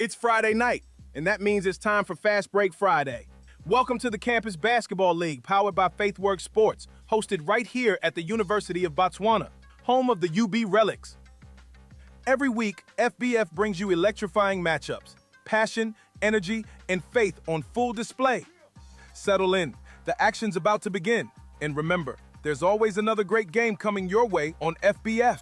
It's Friday night, and that means it's time for Fast Break Friday. Welcome to the Campus Basketball League, powered by FaithWorks Sports, hosted right here at the University of Botswana, home of the UB Relics. Every week, FBF brings you electrifying matchups, passion, energy, and faith on full display. Settle in, the action's about to begin, and remember, there's always another great game coming your way on FBF.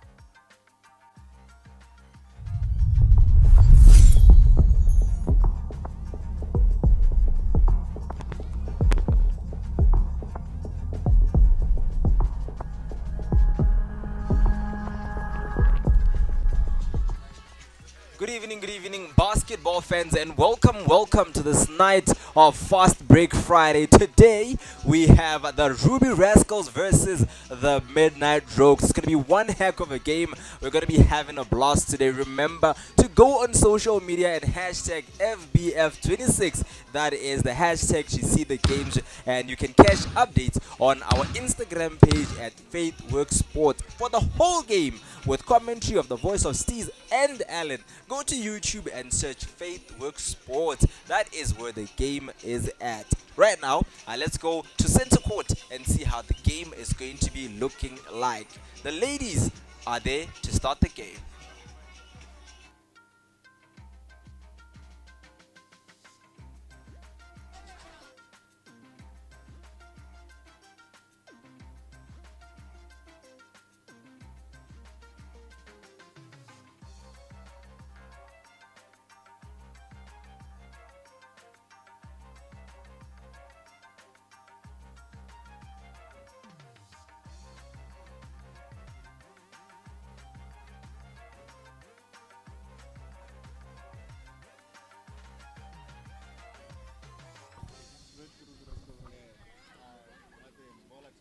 Good evening, basketball fans, and welcome to this night of Fast Break Friday. Today, we have the Ruby Rascals versus the Midnight Rouges. It's going to be one heck of a game. We're going to be having a blast today. Remember to go on social media and hashtag FBF26. That is the hashtag you see the games, and you can catch updates on our Instagram page at FaithWorks Sport for the whole game with commentary of the voice of Steez and Alan. Go to YouTube and search FaithWorks Sport. That is where the game is at. Right now, let's go to center court and see how the game is going to be looking like. The ladies are there to start the game.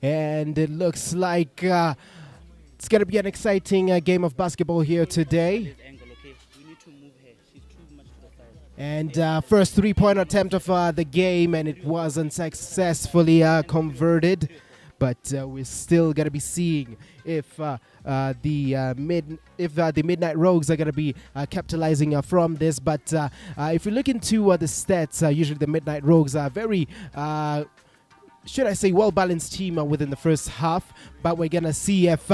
And it looks like it's going to be an exciting game of basketball here today. And first three-point attempt of the game, and it wasn't successfully converted. But we're still going to be seeing if the Midnight Rouges are going to be capitalizing from this. But if we look into the stats, usually the Midnight Rouges are very should I say, well-balanced team within the first half. But we're going to see if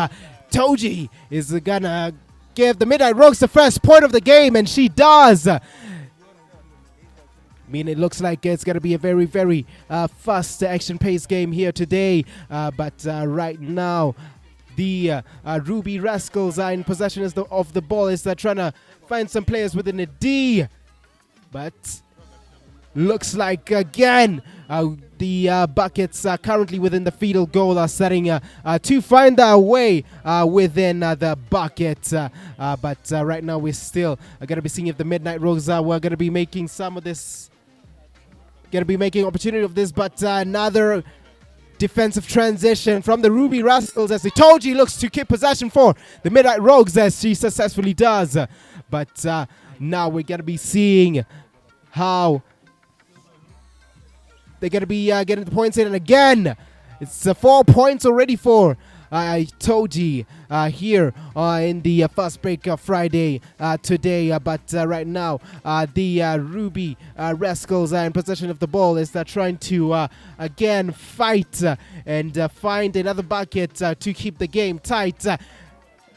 Toji is going to give the Midnight Rouges the first point of the game, and she does. I mean, it looks like it's going to be a very, very fast action-paced game here today. But right now, the Ruby Rascals are in possession of the ball as they're trying to find some players within the D. But looks like, again, the buckets currently within the field goal are setting to find their way within the bucket. But right now we're still going to be seeing if the Midnight Rouges we're going to be making some of this, going to be making opportunity of this. But another defensive transition from the Ruby Rascals as Itoji looks to keep possession for the Midnight Rouges as she successfully does. But now we're going to be seeing how they're going to be getting the points in. And again, it's 4 points already for Toji here in the Fast Break Friday today. But right now, the Ruby Rascals are in possession of the ball as they're trying to, again, fight and find another bucket to keep the game tight.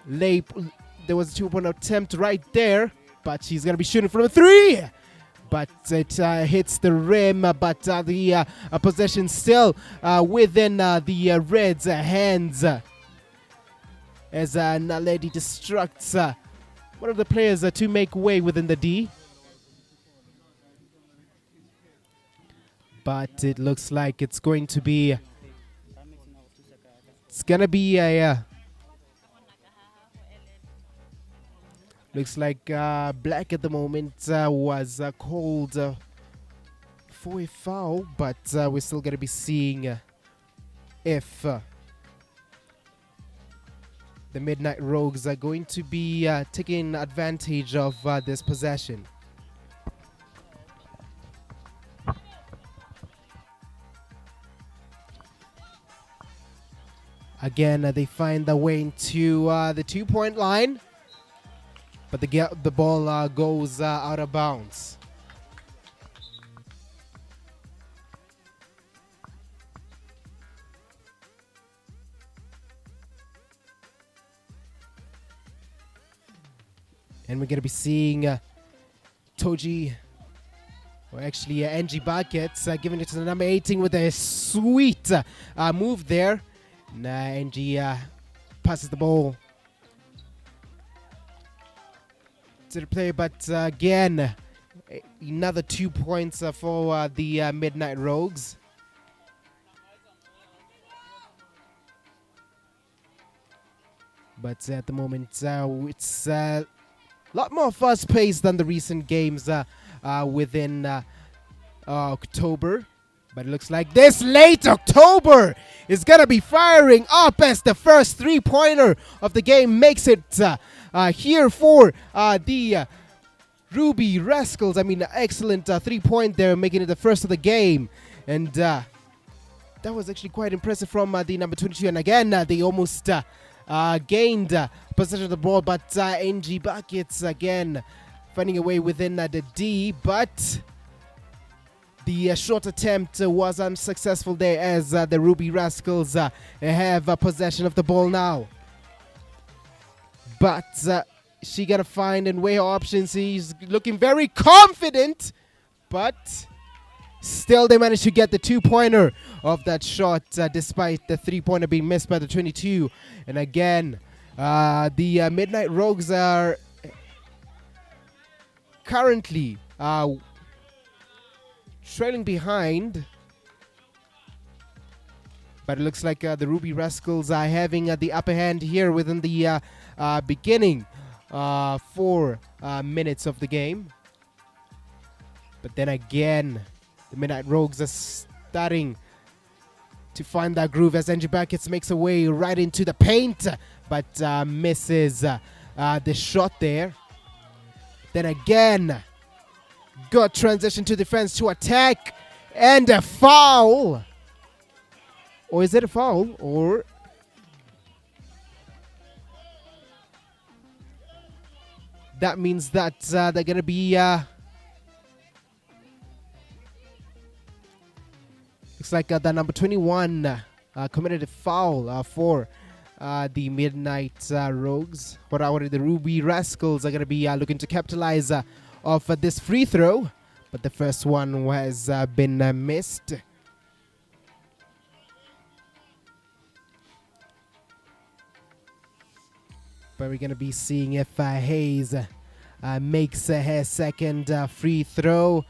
There was a two-point attempt right there, but she's going to be shooting from a three. But it hits the rim, but the possession still within the Reds' hands as Naledi destructs one of the players to make way within the D. But it looks like it's going to be a looks like black at the moment was called for a foul, but we're still going to be seeing if the Midnight Rouges are going to be taking advantage of this possession. Again, they find their way into the two-point line. but the ball goes out of bounds. And we're going to be seeing Toji, or actually Angie Buckets, giving it to the number 18 with a sweet move there. Angie passes the ball to the player, but again, another 2 points for the Midnight Rouges. But at the moment, it's a lot more fast-paced than the recent games within October. But it looks like this late October is going to be firing up as the first three-pointer of the game makes it here for the Ruby Rascals. I mean, excellent three-point there, making it the first of the game. And that was actually quite impressive from the number 22. And again, they almost gained possession of the ball, but NG Buckets again finding a way within the D, but the short attempt was unsuccessful there as the Ruby Rascals have possession of the ball now. But she gotta find and weigh her options. He's looking very confident, but still they managed to get the two-pointer of that shot despite the three-pointer being missed by the 22. And again, the Midnight Rouges are currently trailing behind, but it looks like the Ruby Rascals are having the upper hand here within the beginning 4 minutes of the game. But then again, the Midnight Rouges are starting to find that groove as Angie Buckets makes her way right into the paint, but misses the shot there. Then again, good transition to defense to attack, and a foul. Or is it a foul? Or that means that they're going to be looks like the number 21 committed a foul for the Midnight Rouges. But the Ruby Rascals are going to be looking to capitalize off this free throw. But the first one has been missed. But we're going to be seeing if Hayes makes her second free throw.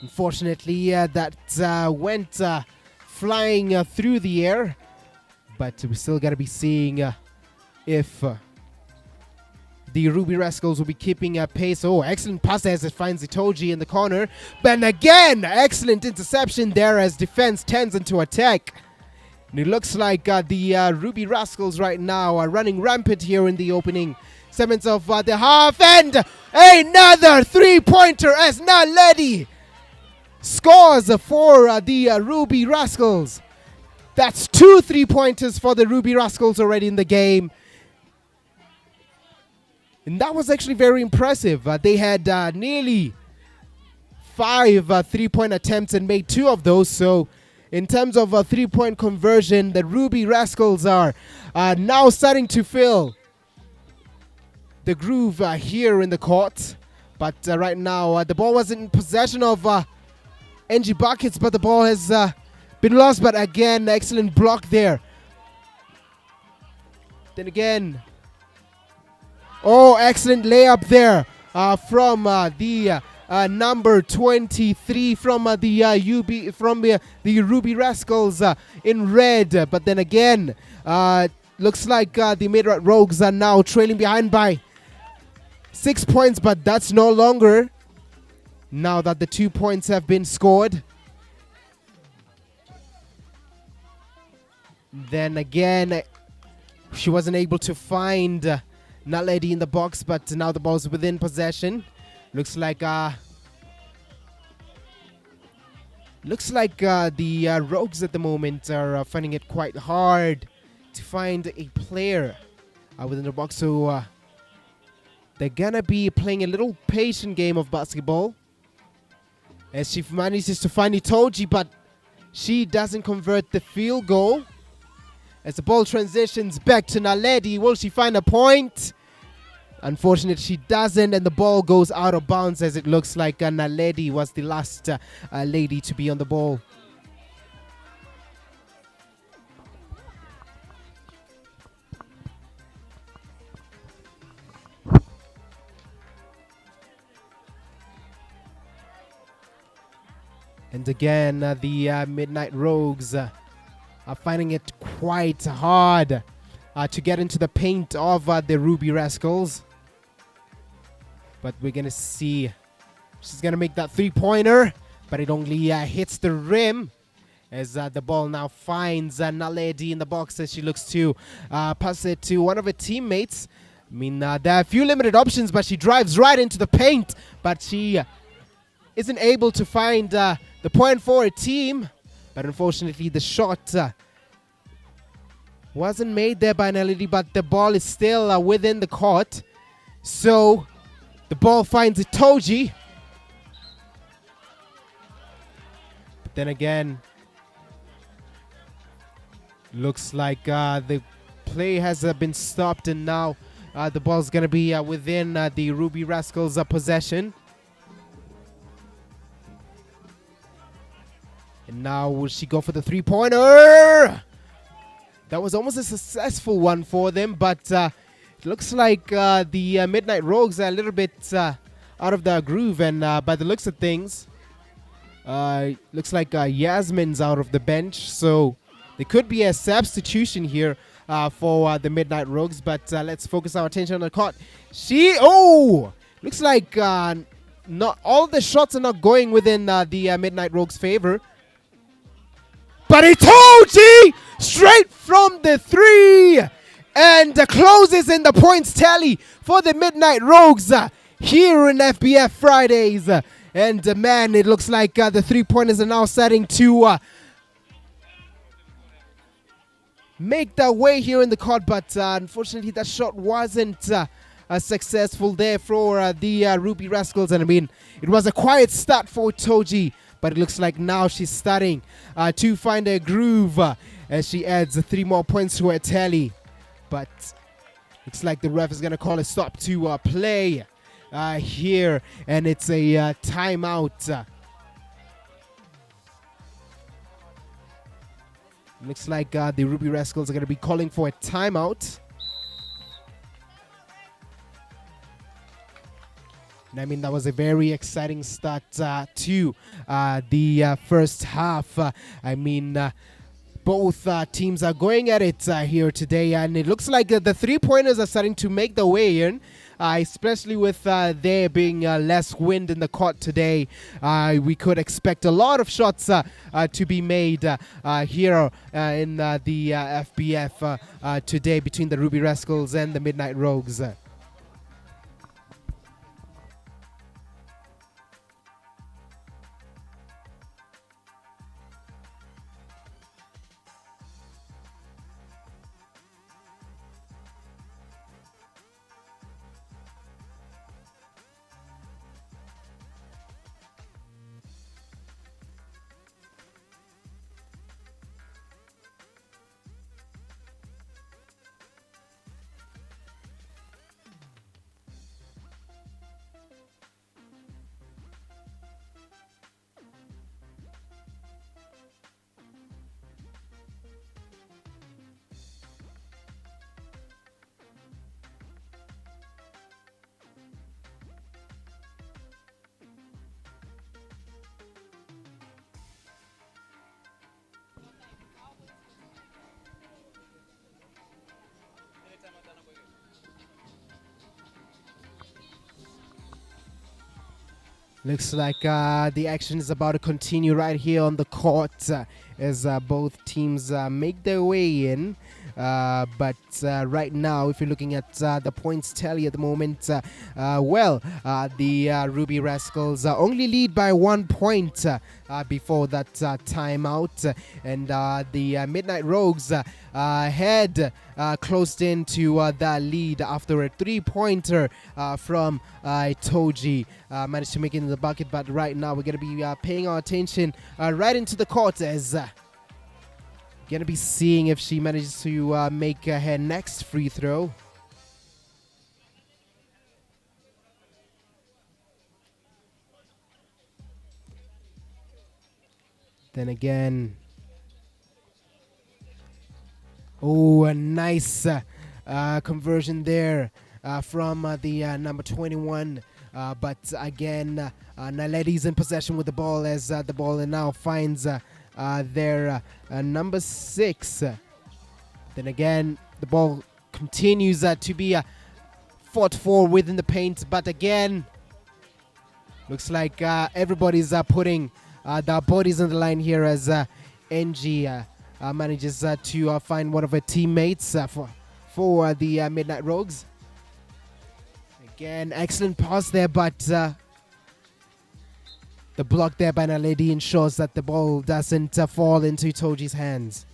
Unfortunately, that went flying through the air. But we still got to be seeing if the Ruby Rascals will be keeping pace. Oh, excellent pass as it finds Itoji in the corner. But again, excellent interception there as defense turns into attack. And it looks like the Ruby Rascals right now are running rampant here in the opening segments of the half. And another three-pointer as Naledi scores for the Ruby Rascals. That's 2 3-pointers for the Ruby Rascals already in the game. And that was actually very impressive. They had nearly 5 3-point attempts and made 2 of those. So in terms of a 3-point conversion, the Ruby Rascals are now starting to fill the groove here in the court. But right now, the ball was in possession of NG Buckets, but the ball has been lost. But again, excellent block there. Then again, oh, excellent layup there from the number 23 from the Ruby Rascals in red. But then again, looks like the Midnight Rouges are now trailing behind by 6 points, but that's no longer now that the 2 points have been scored. Then again, she wasn't able to find Naledi in the box, but now the ball's within possession. Looks like the Rouges at the moment are finding it quite hard to find a player within the box. So they're gonna be playing a little patient game of basketball. As she manages to find Itoji, but she doesn't convert the field goal. As the ball transitions back to Naledi, will she find a point? Unfortunately, she doesn't, and the ball goes out of bounds as it looks like Naledi was the last lady to be on the ball. And again, the Midnight Rouges are finding it quite hard to get into the paint of the Ruby Rascals. But we're going to see. She's going to make that three-pointer, but it only hits the rim as the ball now finds Naledi in the box as she looks to pass it to one of her teammates. I mean, there are a few limited options, but she drives right into the paint, but she isn't able to find the point for her team. But unfortunately, the shot wasn't made there by Naledi, but the ball is still within the court. So the ball finds Itoji. But then again, looks like the play has been stopped, and now the ball's going to be within the Ruby Rascals' possession. And now will she go for the three-pointer? That was almost a successful one for them, but it looks like the Midnight Rouges are a little bit out of the groove, and by the looks of things, looks like Yasmin's out of the bench, so there could be a substitution here for the Midnight Rouges, but let's focus our attention on the court. Looks like not all the shots are not going within the Midnight Rouges' favor. But Itoji straight from the three and closes in the points tally for the Midnight Rouges here in FBF Fridays. And man, it looks like the three-pointers are now starting to make their way here in the court, but unfortunately that shot wasn't successful there for the Ruby Rascals. And I mean, it was a quiet start for Itoji, but it looks like now she's starting to find a groove as she adds 3 more points to her tally. But looks like the ref is going to call a stop to play here, and it's a timeout. Looks like the Ruby Rascals are going to be calling for a timeout. And I mean, that was a very exciting start to the first half. I mean, both teams are going at it here today, and it looks like the three-pointers are starting to make their way in, especially with there being less wind in the court today. We could expect a lot of shots to be made here in the FBF today between the Ruby Rascals and the Midnight Rouges. Looks like the action is about to continue right here on the court as both teams make their way in. But right now, if you're looking at the points tally at the moment, the Ruby Rascals only lead by 1 point before that timeout. And the Midnight Rouges had closed into that lead after a 3-pointer from Toji. Managed to make it in the bucket, but right now we're going to be paying our attention right into the court as going to be seeing if she manages to make her next free throw. Then again, oh, a nice conversion there from the number 21. But again, Naledi's in possession with the ball as the ball now finds their number 6. Then again, the ball continues to be fought for within the paint. But again, looks like everybody's putting their bodies on the line here as NG manages to find one of her teammates for the Midnight Rouges. Again, excellent pass there, but the block there by Naledi ensures that the ball doesn't fall into Toji's hands.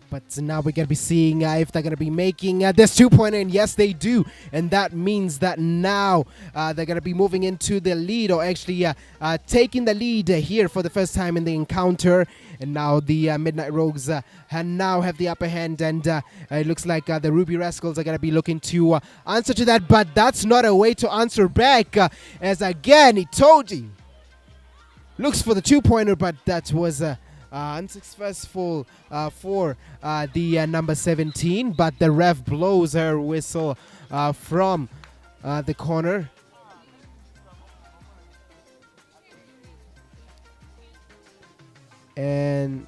But now we're going to be seeing if they're going to be making this 2-pointer, and yes, they do. And that means that now they're going to be moving into the lead, or actually taking the lead here for the first time in the encounter. And now the Midnight Rouges now have the upper hand, and it looks like the Ruby Rascals are going to be looking to answer to that. But that's not a way to answer back, as again, Itoji looks for the 2-pointer, but that was unsuccessful for the number 17, but the ref blows her whistle from the corner. And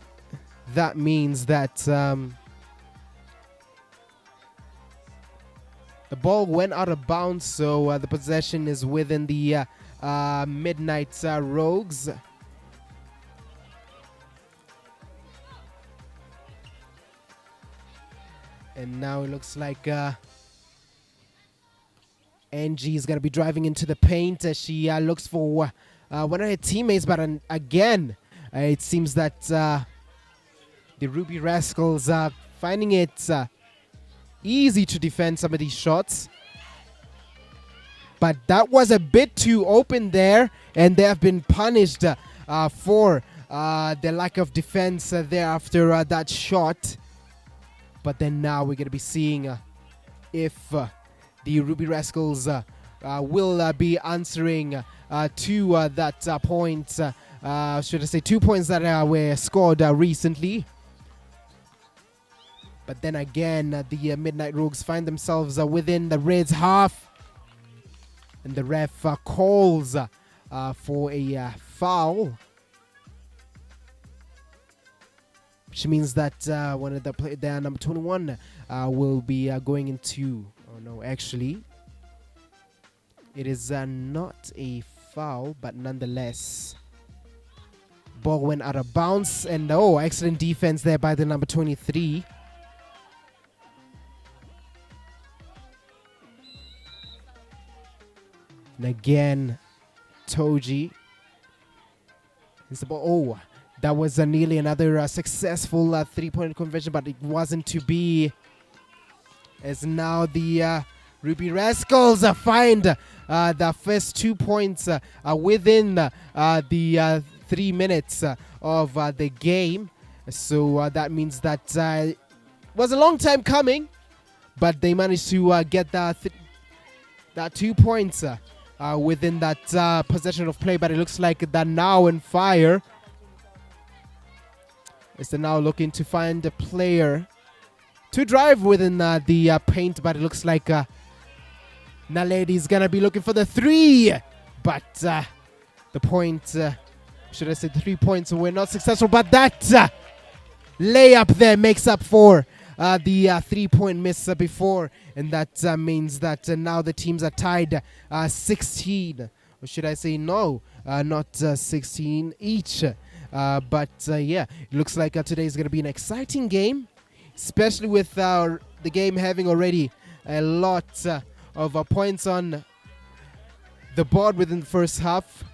that means that the ball went out of bounds, so the possession is within the Midnight Rouges. And now it looks like Angie is going to be driving into the paint as she looks for one of her teammates. But again, it seems that the Ruby Rascals are finding it easy to defend some of these shots. But that was a bit too open there, and they have been punished for their lack of defense there after that shot. But then now we're going to be seeing if the Ruby Rascals will be answering to that point. Should I say 2 points that were scored recently. But then again, the Midnight Rouges find themselves within the Reds' half. And the ref calls for a foul. Which means that one of the number 21 will be going into... Oh no, actually, it is not a foul, but nonetheless, ball went out of bounds, and oh, excellent defense there by the number 23. And again, Toji is the ball. Oh. That was nearly another successful 3-point conversion, but it wasn't to be. As now the Ruby Rascals find the first 2 points within the 3 minutes of the game. So that means that it was a long time coming, but they managed to get that 2 points within that possession of play. But it looks like they're now on fire. Is they're now looking to find a player to drive within the paint, but it looks like Naledi is gonna be looking for the 3, but the point, should I say 3 points, were not successful, but that layup there makes up for the 3-point miss before, and that means that now the teams are tied 16. Or should I say no, not 16 each. But yeah, it looks like today is going to be an exciting game, especially with the game having already a lot of points on the board within the first half.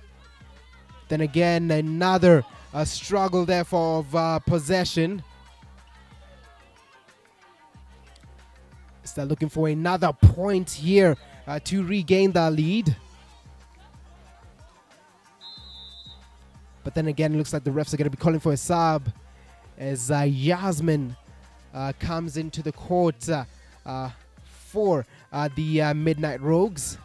Then again, another struggle there for possession. They're looking for another point here to regain the lead. But then again, it looks like the refs are going to be calling for a sub as Yasmin comes into the court for the Midnight Rouges.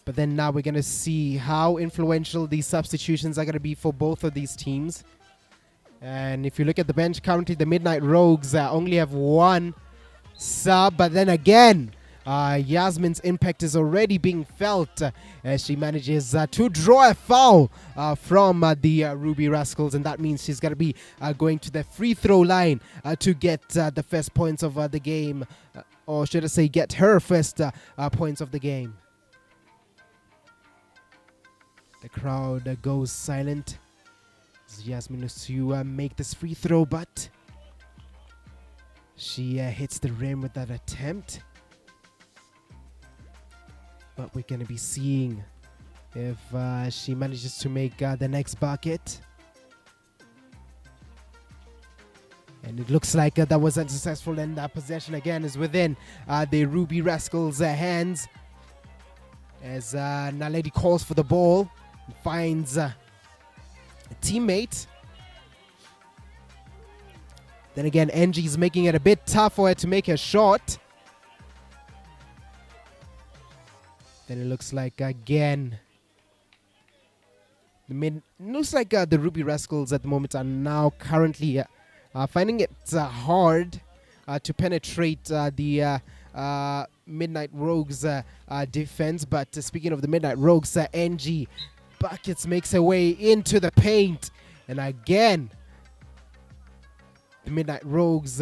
But then now we're going to see how influential these substitutions are going to be for both of these teams. And if you look at the bench currently, the Midnight Rouges only have one sub. But then again, Yasmin's impact is already being felt as she manages to draw a foul from the Ruby Rascals. And that means she's going to be going to the free throw line to get the first points of the game. Or should I say, get her first points of the game. The crowd goes silent. Yasmin looks to make this free throw, but she hits the rim with that attempt. But we're going to be seeing if she manages to make the next bucket. And it looks like that was unsuccessful, and possession again is within the Ruby Rascals' hands. As Naledi calls for the ball, finds a teammate. Then again, Angie's making it a bit tough for her to make her shot. Then it looks like again, looks like the Ruby Rascals at the moment are now currently finding it hard to penetrate the Midnight Rouges defense. But speaking of the Midnight Rouges, Angie Buckets makes her way into the paint, and again the Midnight Rouges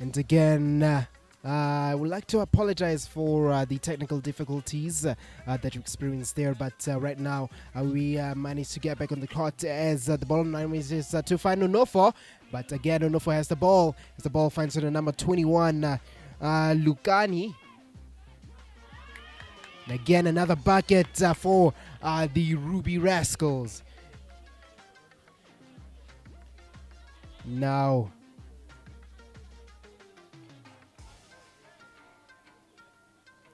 And again, I would like to apologize for the technical difficulties that you experienced there, but right now we managed to get back on the court as the ball line is to find Onofo. But again, Onofo has the ball as the ball finds to the number 21, Lukani. And again, another bucket for the Ruby Rascals. Now,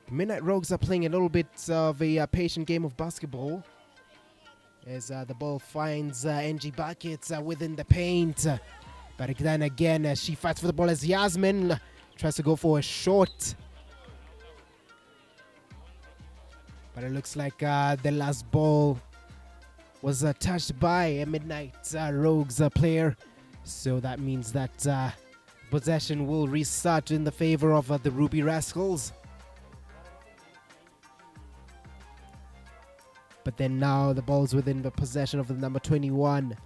the Midnight Rouges are playing a little bit of a patient game of basketball as the ball finds NG Buckets within the paint. But then again, she fights for the ball as Yasmin tries to go for a shot. But it looks like the last ball was touched by a Midnight Rouges player. So that means that possession will restart in the favor of the Ruby Rascals. But then now the ball's within the possession of the number 21.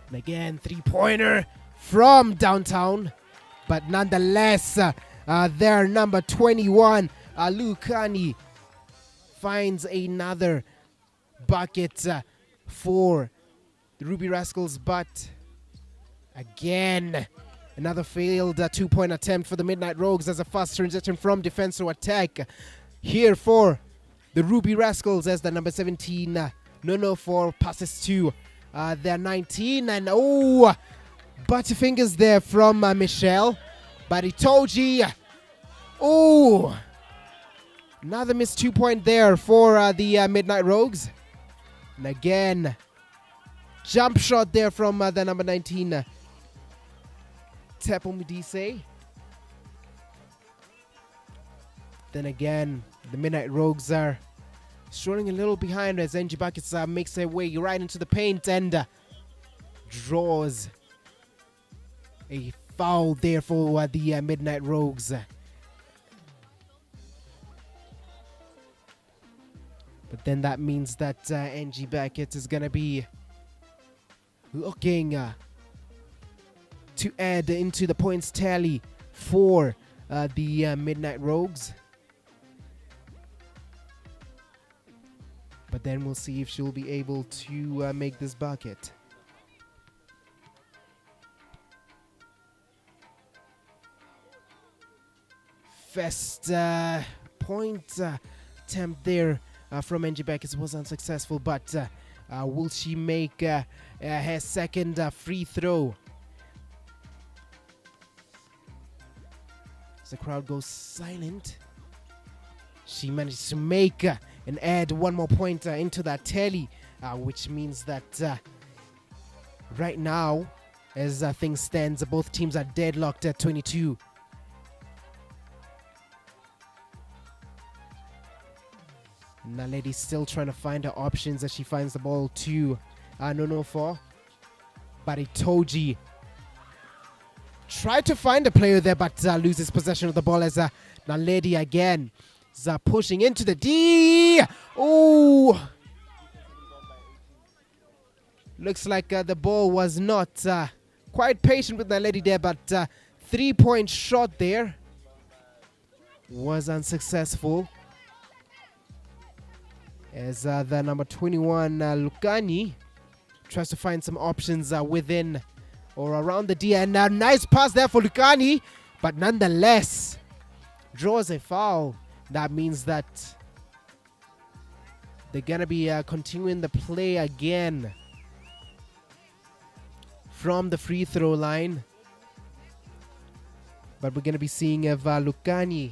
And again, three-pointer from downtown. But nonetheless, their number 21, Lukani, finds another bucket for the Ruby Rascals. But again, another failed two-point attempt for the Midnight Rouges as a fast transition from defense to attack. Here for the Ruby Rascals as the number 17, Onofo passes to their 19. And butterfingers there from Michelle. But Itoji, another missed two-point there for the Midnight Rouges. And again, jump shot there from the number 19, Tepo Mudise. Then again, the Midnight Rouges are struggling a little behind as NG Buckets makes their way right into the paint and draws a foul there for the Midnight Rouges. But then that means that NG Buckets is going to be looking to add into the points tally for the Midnight Rouges. But then we'll see if she'll be able to make this bucket. First point attempt there from NG Buckets was unsuccessful, but will she make her second free throw? As the crowd goes silent, she managed to make and add one more point into that tally, which means that right now, as things stand, both teams are deadlocked at 22. Naledi still trying to find her options as she finds the ball to Onofo. But Itoji tried to find a player there, but loses possession of the ball as Naledi again is pushing into the D. Looks like the ball was not quite patient with Naledi there, but three-point shot there was unsuccessful. As the number 21, Lukani, tries to find some options within or around the D. And a nice pass there for Lukani, but nonetheless draws a foul. That means that they're going to be continuing the play again from the free throw line. But we're going to be seeing if Lukani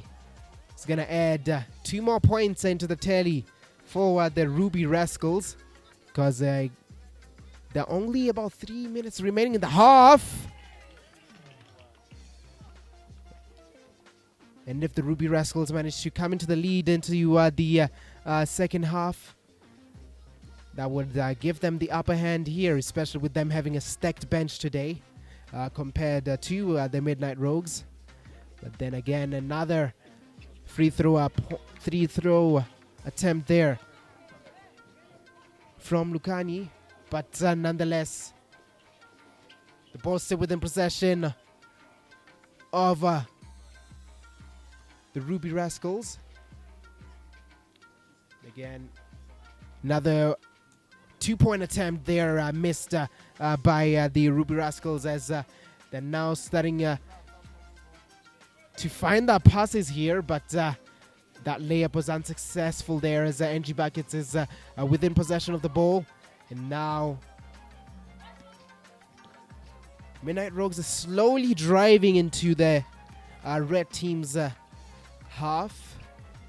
is going to add 2 more points into the tally for the Ruby Rascals, because there are only about 3 minutes remaining in the half. And if the Ruby Rascals manage to come into the lead into the second half, that would give them the upper hand here, especially with them having a stacked bench today compared to the Midnight Rouges. But then again, another free throw attempt there from Lukani, but nonetheless The ball still within possession of the Ruby Rascals. Again, another 2-point attempt there missed by the Ruby Rascals, as they're now starting to find their passes here, but that layup was unsuccessful there, as NG Buckets is within possession of the ball. And now Midnight Rouges is slowly driving into the red team's half,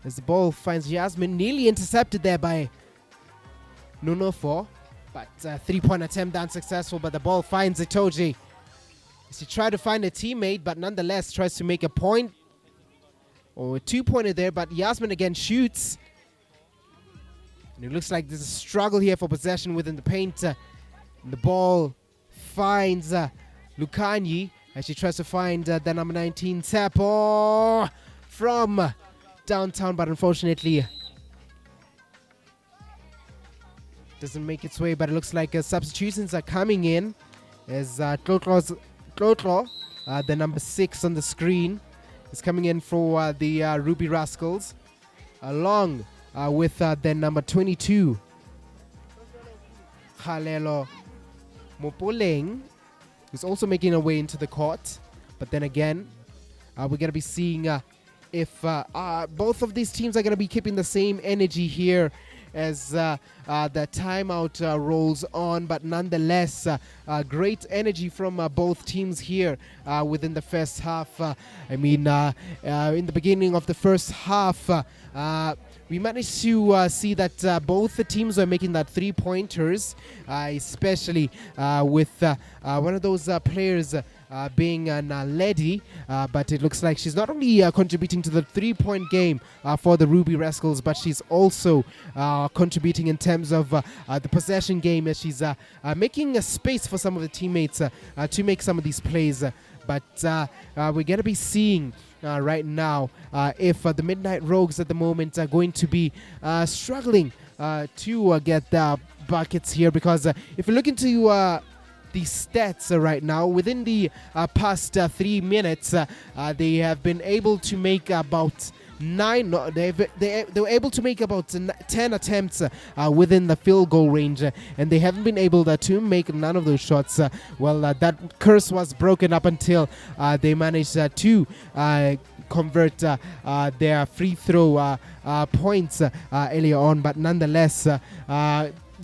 as the ball finds Yasmin, nearly intercepted there by Nunofo, but 3-point attempt unsuccessful. But the ball finds Itoji. She tried to find a teammate, but nonetheless tries to make a point, or a 2-pointer there, but Yasmin again shoots. And it looks like there's a struggle here for possession within the paint. And the ball finds Lukanyi, as she tries to find the number 19, Sapo, from downtown, but unfortunately doesn't make its way. But it looks like substitutions are coming in, as Tlotlo, the number 6 on the screen, is coming in for the Ruby Rascals, along with the number 22, Khalelo Mopoleng, who's also making her way into the court. But then again, we're going to be seeing if both of these teams are going to be keeping the same energy here as the timeout rolls on. But nonetheless, great energy from both teams here within the first half. In the beginning of the first half, we managed to see that both the teams were making that 3-pointers, especially with one of those players being Naledi, but it looks like she's not only contributing to the 3-point game for the Ruby Rascals, but she's also contributing in terms of the possession game, as she's making a space for some of the teammates to make some of these plays. But we're going to be seeing right now if the Midnight Rouges at the moment are going to be struggling to get the buckets here, because if you look into the stats right now, within the past 3 minutes, they have been able to make about 9. No, they were able to make about 10 attempts within the field goal range, and they haven't been able to make none of those shots. That curse was broken up until they managed to convert their free throw points earlier on. But nonetheless,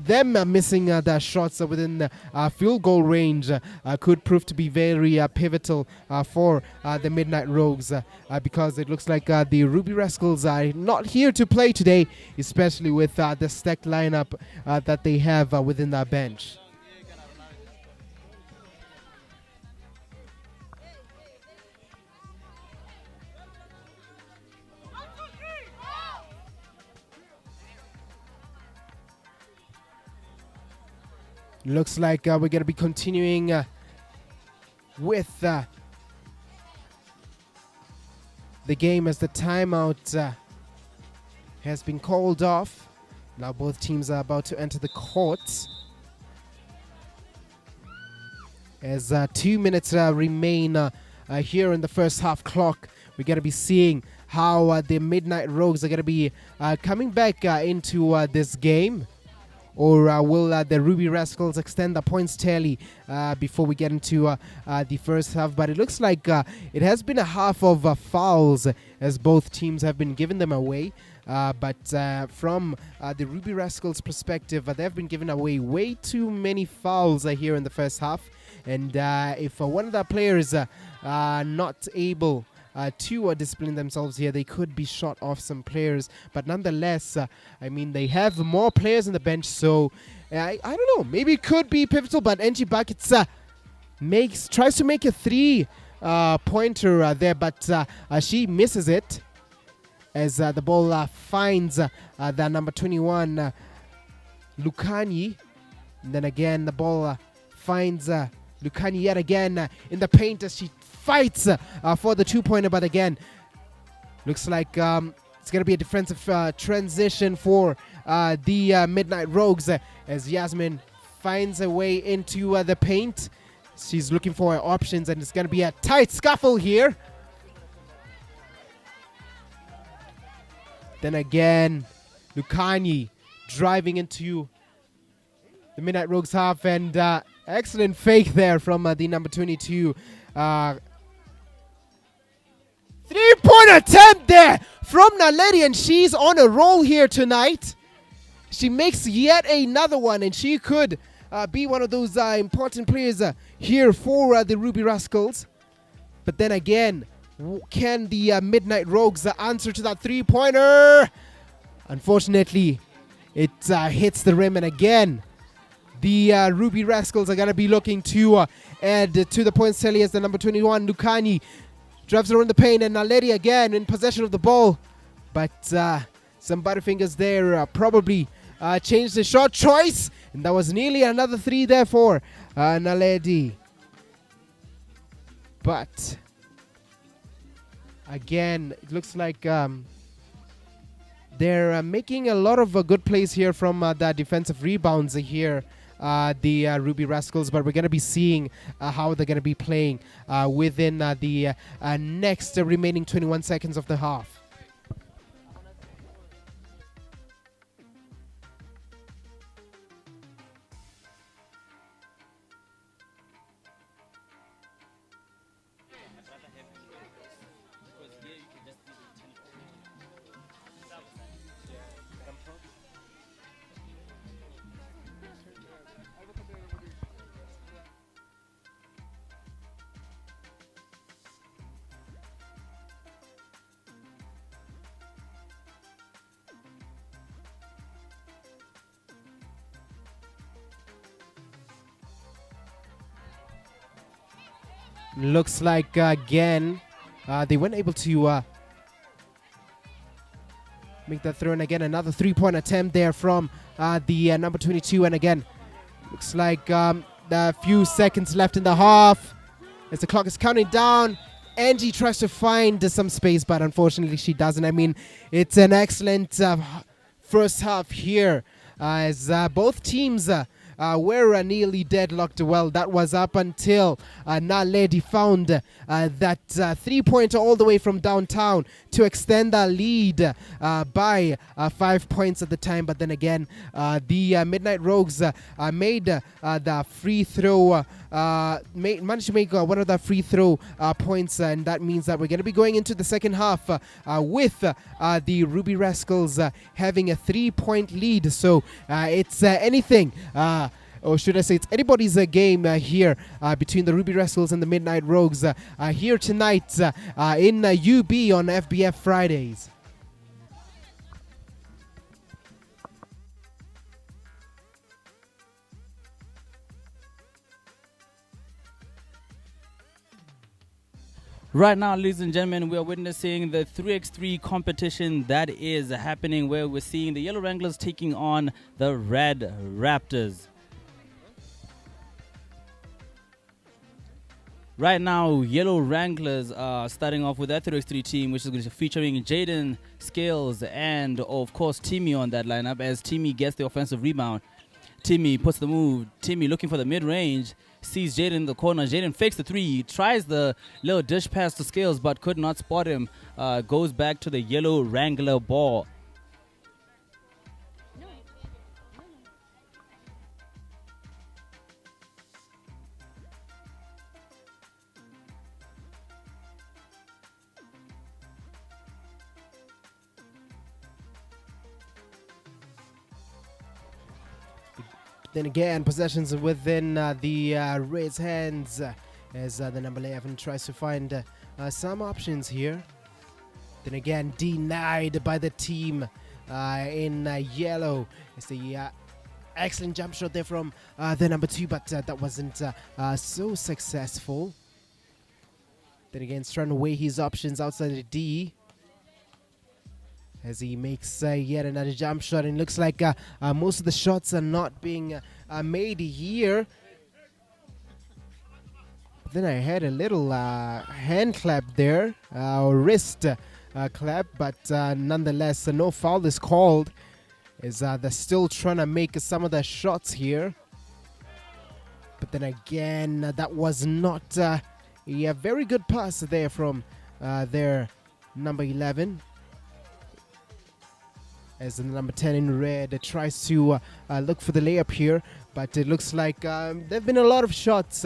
them missing the shots within the field goal range could prove to be very pivotal for the Midnight Rouges, because it looks like the Ruby Rascals are not here to play today, especially with the stacked lineup that they have within their bench. Looks like we're going to be continuing with the game, as the timeout has been called off. Now both teams are about to enter the court, as 2 minutes remain here in the first half clock. We're going to be seeing how the Midnight Rouges are going to be coming back into this game. Or will the Ruby Rascals extend the points tally before we get into the first half? But it looks like it has been a half of fouls, as both teams have been giving them away. But from the Ruby Rascals' perspective, they've been giving away way too many fouls here in the first half. And if one of the players are not able to discipline themselves here, they could be shot off some players. But nonetheless, they have more players on the bench, so I don't know, maybe it could be pivotal. But NG Buckets tries to make a 3-pointer there, but she misses it, as the ball finds the number 21, Lukanyi. And then again, the ball finds Lukanyi yet again in the paint, as she fights for the 2-pointer. But again, looks like it's going to be a defensive transition for the Midnight Rouges, as Yasmin finds a way into the paint. She's looking for her options, and it's going to be a tight scuffle here. Then again, Lukani driving into the Midnight Rouges half, and excellent fake there from the number 22. 3-point attempt there from Naledi, and she's on a roll here tonight. She makes yet another one, and she could be one of those important players here for the Ruby Rascals. But then again, can the Midnight Rouges answer to that 3-pointer? Unfortunately, it hits the rim, and again, the Ruby Rascals are going to be looking to add to the points tally as the number 21, Lukani, drives around the paint, and Naledi again in possession of the ball. But some butterfingers there probably changed the shot choice, and that was nearly another 3 there for Naledi. But again, it looks like they're making a lot of good plays here from the defensive rebounds here, the Ruby Rascals, but we're going to be seeing how they're going to be playing within the next remaining 21 seconds of the half. Looks like again they weren't able to make that throw, and again another 3-point attempt there from the number 22, and again looks like a few seconds left in the half as the clock is counting down. Angie tries to find some space, but unfortunately she doesn't. I mean, it's an excellent first half here as both teams were nearly deadlocked. Well, that was up until Naledi found that 3-pointer all the way from downtown to extend the lead by 5 points at the time. But then again, the Midnight Rouges made the free throw, managed to make one of the free throw points, and that means that we're going to be going into the second half with the Ruby Rascals having a 3-point lead. So it's anything, or should I say it's anybody's game here between the Ruby Rascals and the Midnight Rouges here tonight in UB on FBF Fridays. Right now, ladies and gentlemen, we are witnessing the 3x3 competition that is happening, where we're seeing the Yellow Wranglers taking on the Red Raptors. Right now, Yellow Wranglers are starting off with that 3x3 team, which is going to be featuring Jaden, Scales, and of course Timmy on that lineup, as Timmy gets the offensive rebound. Timmy puts the move. Timmy looking for the mid-range. Sees Jaden in the corner. Jaden fakes the 3. Tries the little dish pass to Scales, but could not spot him. Goes back to the Yellow Wrangler ball. Then again, possessions within the Reds' hands as the number 11 tries to find some options here. Then again, denied by the team in yellow. It's the excellent jump shot there from the number 2, but that wasn't so successful. Then again, he's trying to weigh his options outside the D as he makes yet another jump shot, and looks like most of the shots are not being made here. But then I had a little hand clap there, or wrist clap, but nonetheless no foul is called, as they're still trying to make some of the shots here. But then again, that was not a very good pass there from their number 11. As the number 10 in red tries to look for the layup here. But it looks like there have been a lot of shots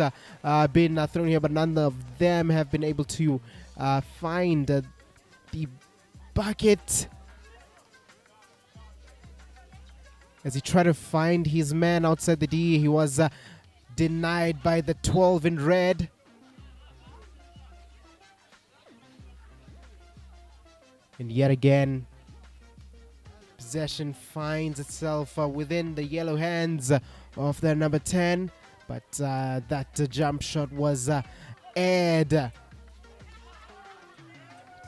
been thrown here, but none of them have been able to find the bucket. As he tried to find his man outside the D, he was denied by the 12 in red. And yet again, possession finds itself within the yellow hands of their number 10. But that jump shot was aired.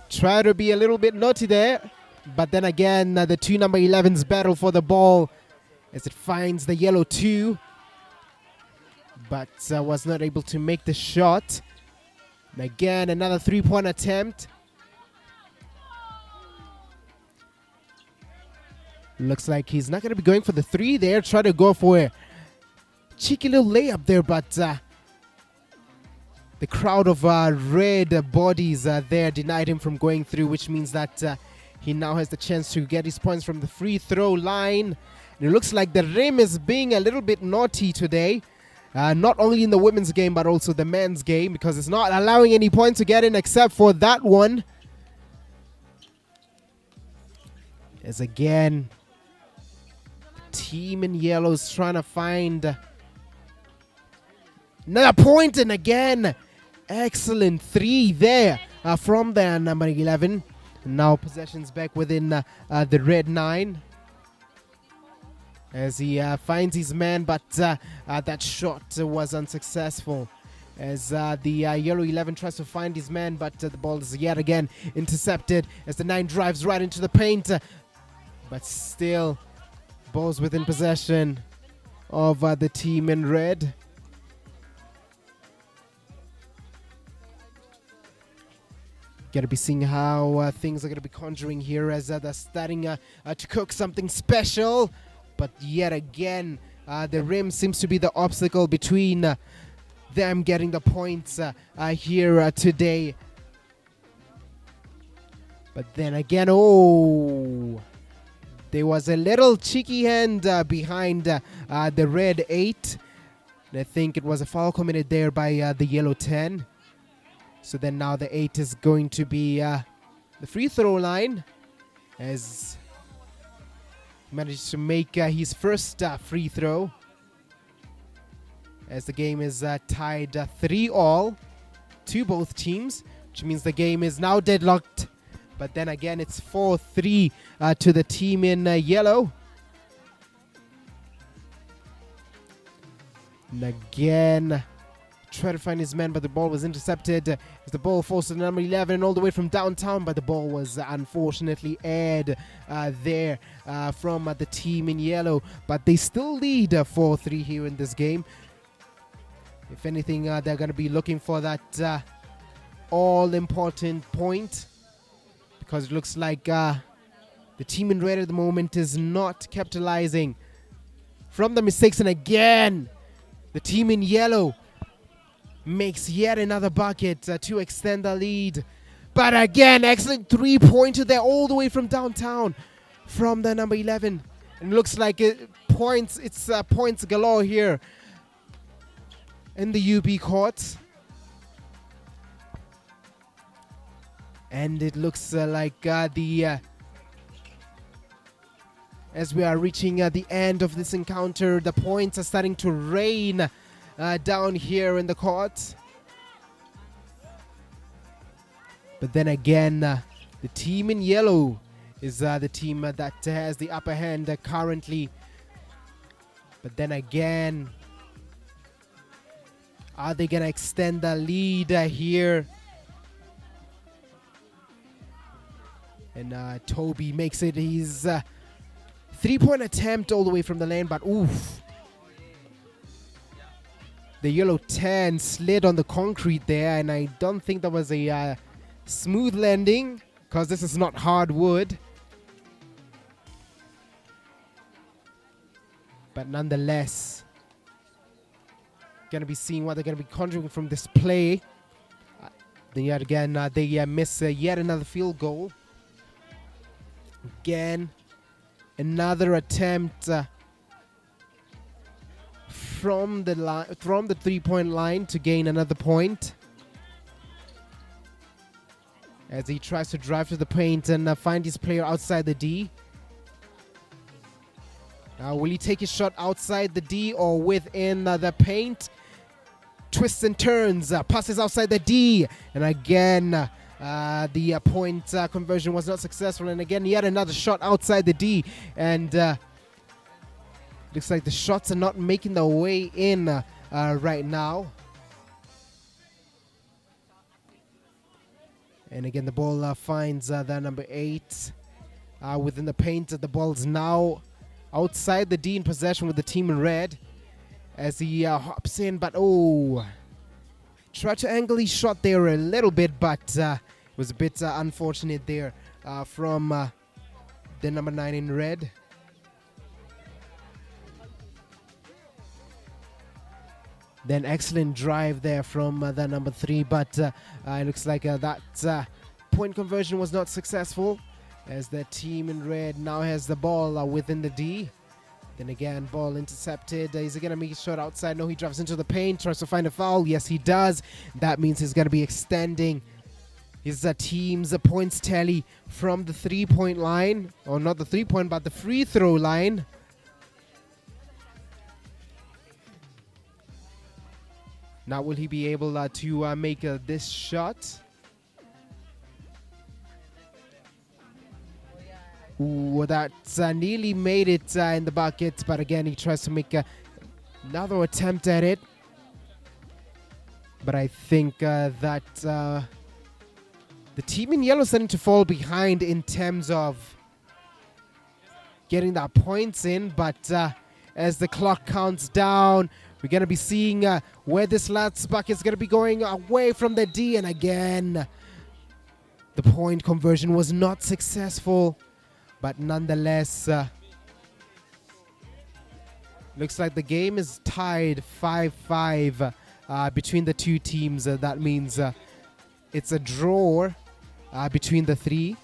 Try to be a little bit naughty there. But then again, the two number 11s battle for the ball as it finds the yellow 2. But was not able to make the shot. And again, another 3-point attempt. Looks like he's not going to be going for the 3 there. Try to go for a cheeky little layup there, but the crowd of red bodies there denied him from going through, which means that he now has the chance to get his points from the free throw line. And it looks like the rim is being a little bit naughty today. Not only in the women's game, but also the men's game, because it's not allowing any points to get in except for that one. As again, the team in yellow is trying to find another point, and again, excellent 3 there from their number 11. And now possession's back within the red 9. As he finds his man, but that shot was unsuccessful. As the yellow 11 tries to find his man, but the ball is yet again intercepted as the 9 drives right into the paint. But still, ball's within possession of the team in red. Gotta be seeing how things are gonna be conjuring here as they're starting to cook something special. But yet again, the rim seems to be the obstacle between them getting the points here today. But then again, oh, there was a little cheeky hand behind the red 8. And I think it was a foul committed there by the yellow 10. So then now the 8 is going to be the free throw line, as he managed to make his first free throw. As the game is tied 3-all to both teams, which means the game is now deadlocked. But then again, it's 4-3 to the team in yellow. And again, try to find his man, but the ball was intercepted. As the ball falls to number 11 all the way from downtown, but the ball was unfortunately aired there from the team in yellow. But they still lead 4-3 here in this game. If anything, they're going to be looking for that all-important point, because it looks like the team in red at the moment is not capitalizing from the mistakes. And again, the team in yellow makes yet another bucket to extend the lead. But again, excellent 3-pointer there all the way from downtown from the number 11. And it looks like it's points galore here in the UB court. And it looks like as we are reaching the end of this encounter, the points are starting to rain down here in the court. But then again, the team in yellow is the team that has the upper hand currently. But then again, are they going to extend the lead here? And Toby makes it his 3-point attempt all the way from the lane, but oof. The yellow 10 slid on the concrete there, and I don't think that was a smooth landing, because this is not hardwood. But nonetheless, Gonna be seeing what they're gonna be conjuring from this play. Then yet again, they miss yet another field goal. Again, another attempt from the 3-point line to gain another point. As he tries to drive to the paint and find his player outside the D. Now, will he take his shot outside the D or within the paint? Twists and turns, passes outside the D. And again, the point conversion was not successful. And again, yet another shot outside the D. And looks like the shots are not making their way in right now. And again, the ball finds the number 8 within the paint. The ball's now outside the D in possession with the team in red. As he hops in, but tried to angle his shot there a little bit, but it was a bit unfortunate there from the number 9 in red. Then excellent drive there from the number 3, but it looks like that point conversion was not successful, as the team in red now has the ball within the D. Then again, ball intercepted. Is he going to make a shot outside? No, he drives into the paint, tries to find a foul. Yes, he does. That means he's going to be extending his team's points tally from the 3-point line. Or not the 3-point, but the free throw line. Now, will he be able to make this shot? Ooh, that nearly made it in the bucket, but again, he tries to make another attempt at it. But I think that the team in yellow is starting to fall behind in terms of getting that points in. But as the clock counts down, we're going to be seeing where this last bucket is going to be going away from the D. And again, the point conversion was not successful. But nonetheless, looks like the game is tied 5-5 between the two teams. That means it's a draw between the 3.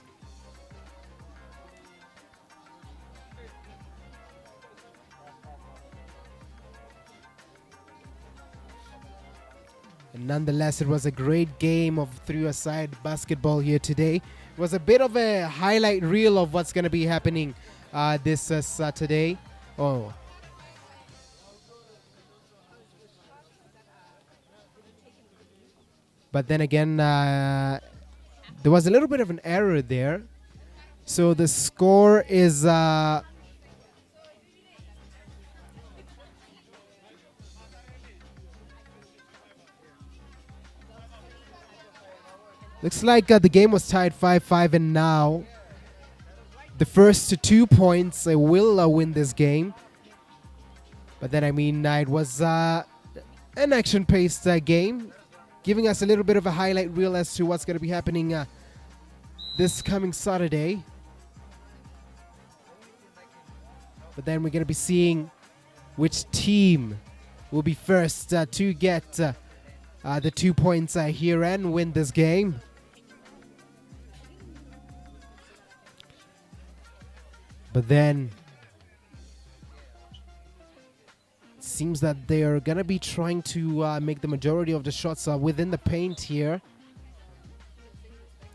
And nonetheless, it was a great game of 3-a-side basketball here today. It was a bit of a highlight reel of what's going to be happening this Saturday. Oh. But then again, there was a little bit of an error there. So the score is... looks like the game was tied 5-5, and now the first 2 points will win this game. But then, I mean, it was an action-paced game, giving us a little bit of a highlight reel as to what's going to be happening this coming Saturday. But then we're going to be seeing which team will be first to get the 2 points here and win this game. But then it seems that they're going to be trying to make the majority of the shots within the paint here,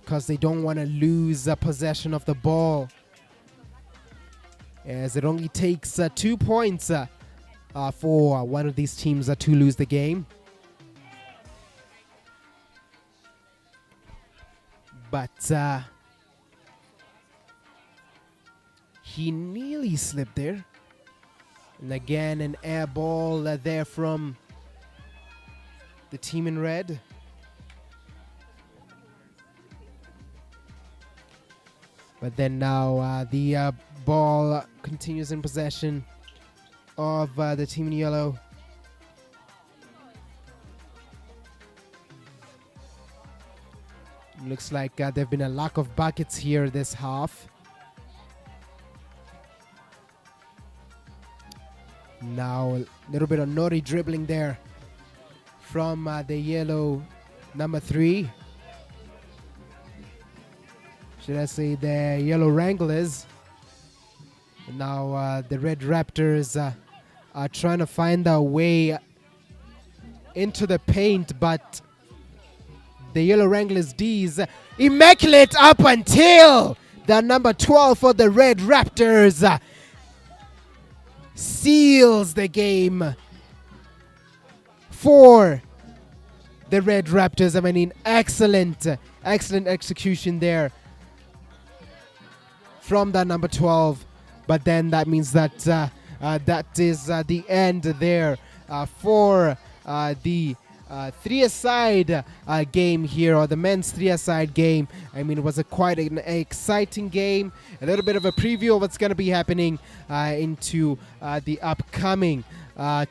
because they don't want to lose possession of the ball, as it only takes 2 points for one of these teams to lose the game. But he nearly slipped there. And again, an air ball there from the team in red. But then now the ball continues in possession of the team in yellow. Looks like there have been a lack of buckets here this half. Now a little bit of naughty dribbling there from the yellow number 3. Should I say the yellow Wranglers. Now the red Raptors are trying to find their way into the paint, but the yellow Wranglers D's immaculate up until the number 12 for the red Raptors seals the game for the red Raptors. I mean, excellent execution there from that number 12. But then that means that that is the end there for the three-a-side game here, or the men's three-a-side game. I mean, it was quite an exciting game. A little bit of a preview of what's going to be happening into the upcoming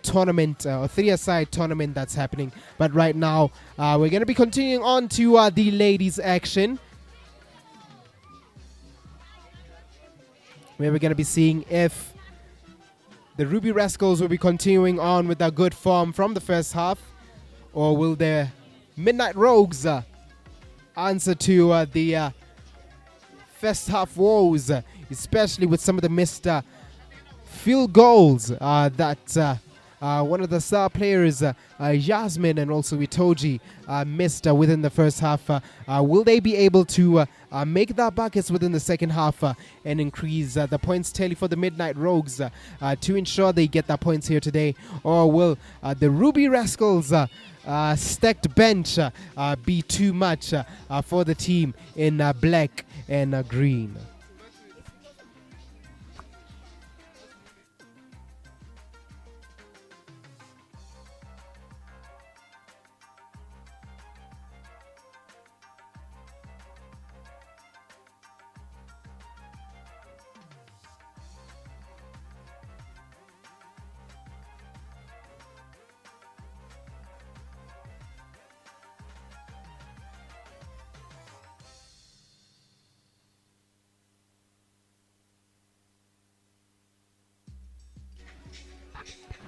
tournament, or three-a-side tournament that's happening. But right now, we're going to be continuing on to the ladies' action, where we're going to be seeing if the Ruby Rascals will be continuing on with their good form from the first half, or will the Midnight Rouges answer to the first half woes, especially with some of the missed field goals that one of the star players, Yasmin and also Itoji, missed within the first half. Will they be able to make their buckets within the second half and increase the points tally for the Midnight Rouges to ensure they get their points here today? Or will the Ruby Rascals stacked bench be too much for the team in black and green?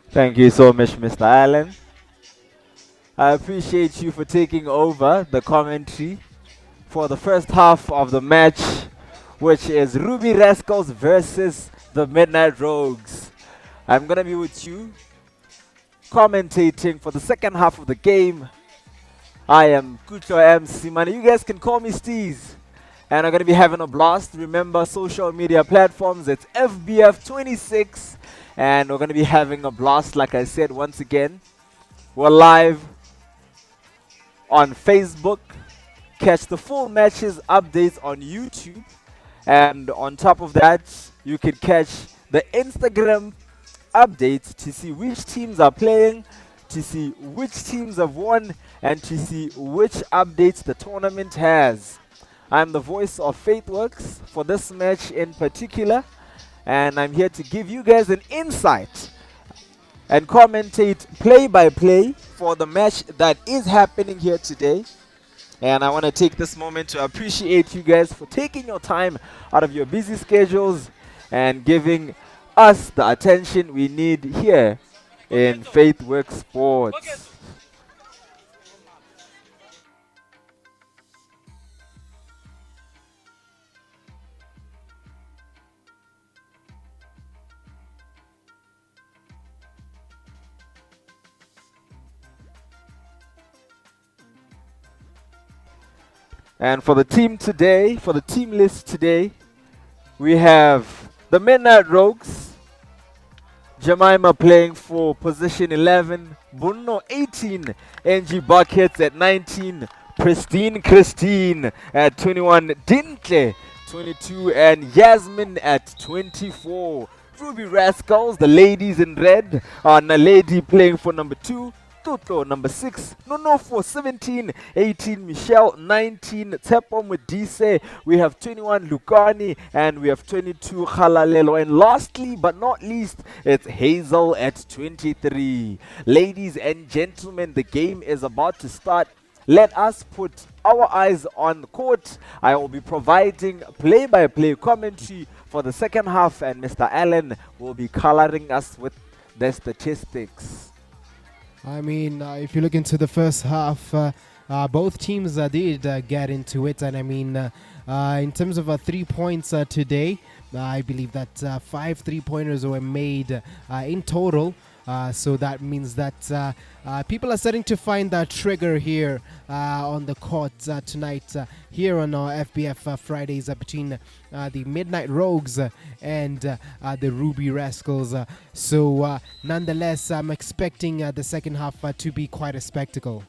Thank you so much, Mr. Allen. I appreciate you for taking over the commentary for the first half of the match, which is Ruby Rascals versus the Midnight Rouges. I'm going to be with you commentating for the second half of the game. I am Kucho MC Man. You guys can call me Steez. And I'm going to be having a blast. Remember, social media platforms, it's FBF26. And we're going to be having a blast, like I said, once again. We're live on Facebook. Catch the full matches updates on YouTube. And on top of that, you can catch the Instagram updates to see which teams are playing, to see which teams have won, and to see which updates the tournament has. I'm the voice of FaithWorks for this match in particular. And I'm here to give you guys an insight and commentate play by play for the match that is happening here today. And I want to take this moment to appreciate you guys for taking your time out of your busy schedules and giving us the attention we need here in FaithWorks Sports. And for the team today, for the team list today, we have the Midnight Rouges, Jemima playing for position 11, Bunno 18, NG Buckets at 19, Pristine Christine at 21, Dintle 22, and Yasmin at 24. Ruby Rascals, the ladies in red, Naledi playing for number 2, Toto number 6, Nono for 17, 18 Michelle, 19 Tepom with Dise, we have 21 Lukani, and we have 22 Halalelo, and lastly but not least, it's Hazel at 23. Ladies and gentlemen, the game is about to start. Let us put our eyes on the court. I will be providing play-by-play commentary for the second half, and Mr. Allen will be coloring us with the statistics. I mean, if you look into the first half, both teams did get into it. And I mean, in terms of 3 points today, I believe that 5 3-pointers were made in total. So that means that people are starting to find that trigger here on the court tonight here on our FBF Fridays between the Midnight Rouges and the Ruby Rascals. So nonetheless, I'm expecting the second half to be quite a spectacle.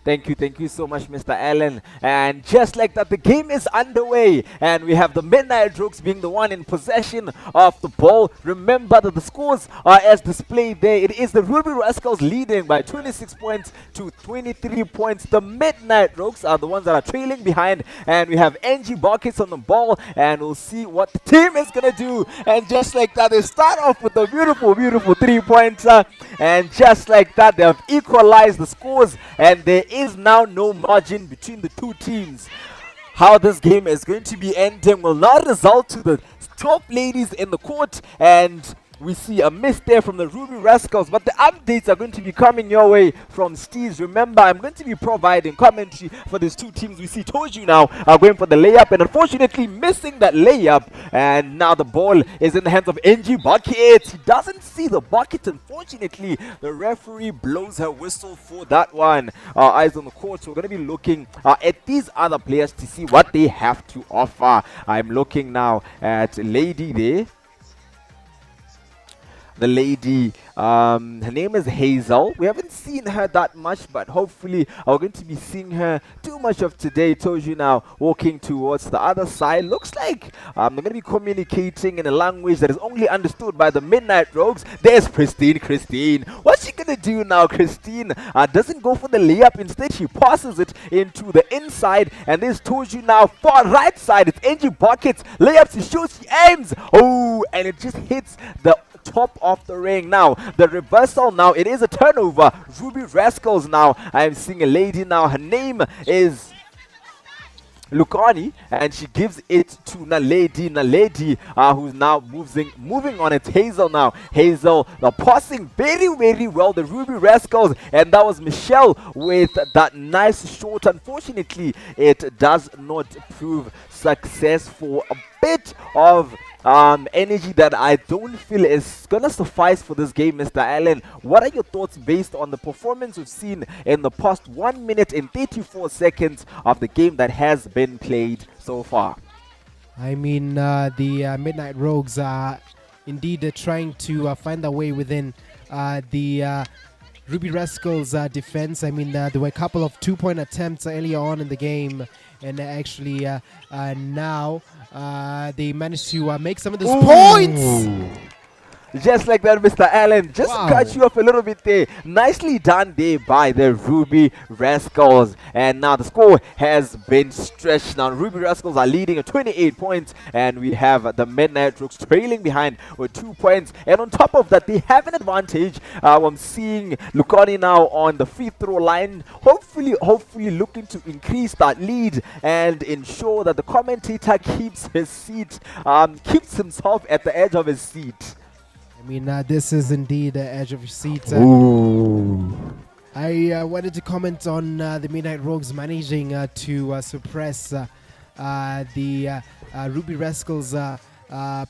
Thank you so much, Mr. Allen. And just like that, the game is underway, and we have the Midnight Rouges being the one in possession of the ball. Remember that the scores are as displayed there. It is the Ruby Rascals leading by 26 points to 23 points. The Midnight Rouges are the ones that are trailing behind, and we have NG Buckets on the ball, and we'll see what the team is gonna do. And just like that, they start off with a beautiful 3-pointer, and just like that, they have equalized the scores, and there is now no margin between the two teams. How this game is going to be ending will not result to the top ladies in the court, and we see a miss there from the Ruby Rascals, but the updates are going to be coming your way from Steve's. Remember, I'm going to be providing commentary for these two teams. We see Toju now going for the layup, and unfortunately missing that layup, and now the ball is in the hands of NG Bucket. He doesn't see the bucket, unfortunately. The referee blows her whistle for that one. Our eyes on the court, so we're going to be looking at these other players to see what they have to offer. I'm looking now at Lady there. The lady, her name is Hazel. We haven't seen her that much, but hopefully we're going to be seeing her too much of today. Told you now, walking towards the other side. Looks like they're going to be communicating in a language that is only understood by the Midnight Rouges. There's Christine. What's she going to do now? Christine doesn't go for the layup. Instead, she passes it into the inside. And there's Toju now, far right side. It's NG Buckets. Layups, she shoots, she aims. Oh, and it just hits the top of the ring. Now the reversal, now it is a turnover. Ruby Rascals now. I'm seeing a lady now, her name is Lukani, and she gives it to Naledi, who's now moving on. It's Hazel now. Hazel passing very well, the Ruby Rascals, and that was Michelle with that nice shot. Unfortunately, it does not prove success for a bit of energy that I don't feel is gonna suffice for this game. Mr. Allen, what are your thoughts based on the performance we've seen in the past 1 minute and 34 seconds of the game that has been played so far? I mean, the Midnight Rouges are indeed trying to find their way within the Ruby Rascals defense. I mean, there were a couple of 2-point attempts earlier on in the game, and actually now they managed to make some of those points. Just like that, Mr. Allen. Just to cut you off a little bit there. Nicely done there by the Ruby Rascals. And now the score has been stretched. Now Ruby Rascals are leading at 28 points. And we have the Midnight Rouges trailing behind with 2 points. And on top of that, they have an advantage. I'm seeing Lukani now on the free throw line. Hopefully looking to increase that lead and ensure that the commentator keeps his seat, keeps himself at the edge of his seat. I mean, this is indeed the edge of your seat. I wanted to comment on the Midnight Rouges managing to suppress the Ruby Rascals'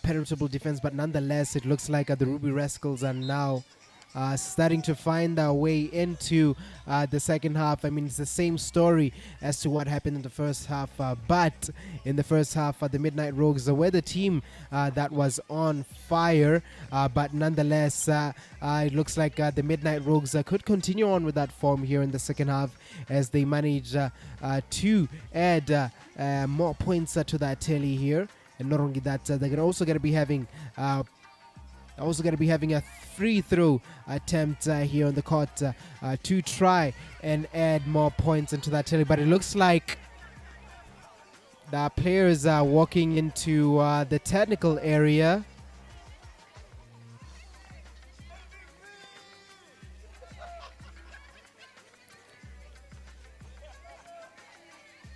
penetrable defense, but nonetheless, it looks like the Ruby Rascals are now starting to find their way into the second half. I mean, it's the same story as to what happened in the first half, but in the first half, the Midnight Rouges were the team that was on fire, but nonetheless, it looks like the Midnight Rouges could continue on with that form here in the second half as they manage to add more points to that tally here. And not only that, they're also going to be having a free throw attempt here on the court to try and add more points into that tally. But it looks like the players are walking into the technical area.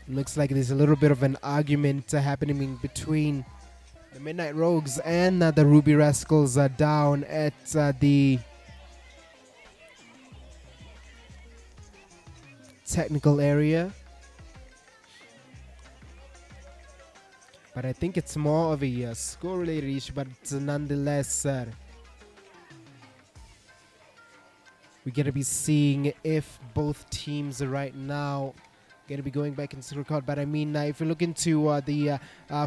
Looks like there's a little bit of an argument happening between the Midnight Rouges and the Ruby Rascals are down at the technical area. But I think it's more of a score-related issue, but nonetheless, we're going to be seeing if both teams right now going to be going back into the record. But I mean, if you look into the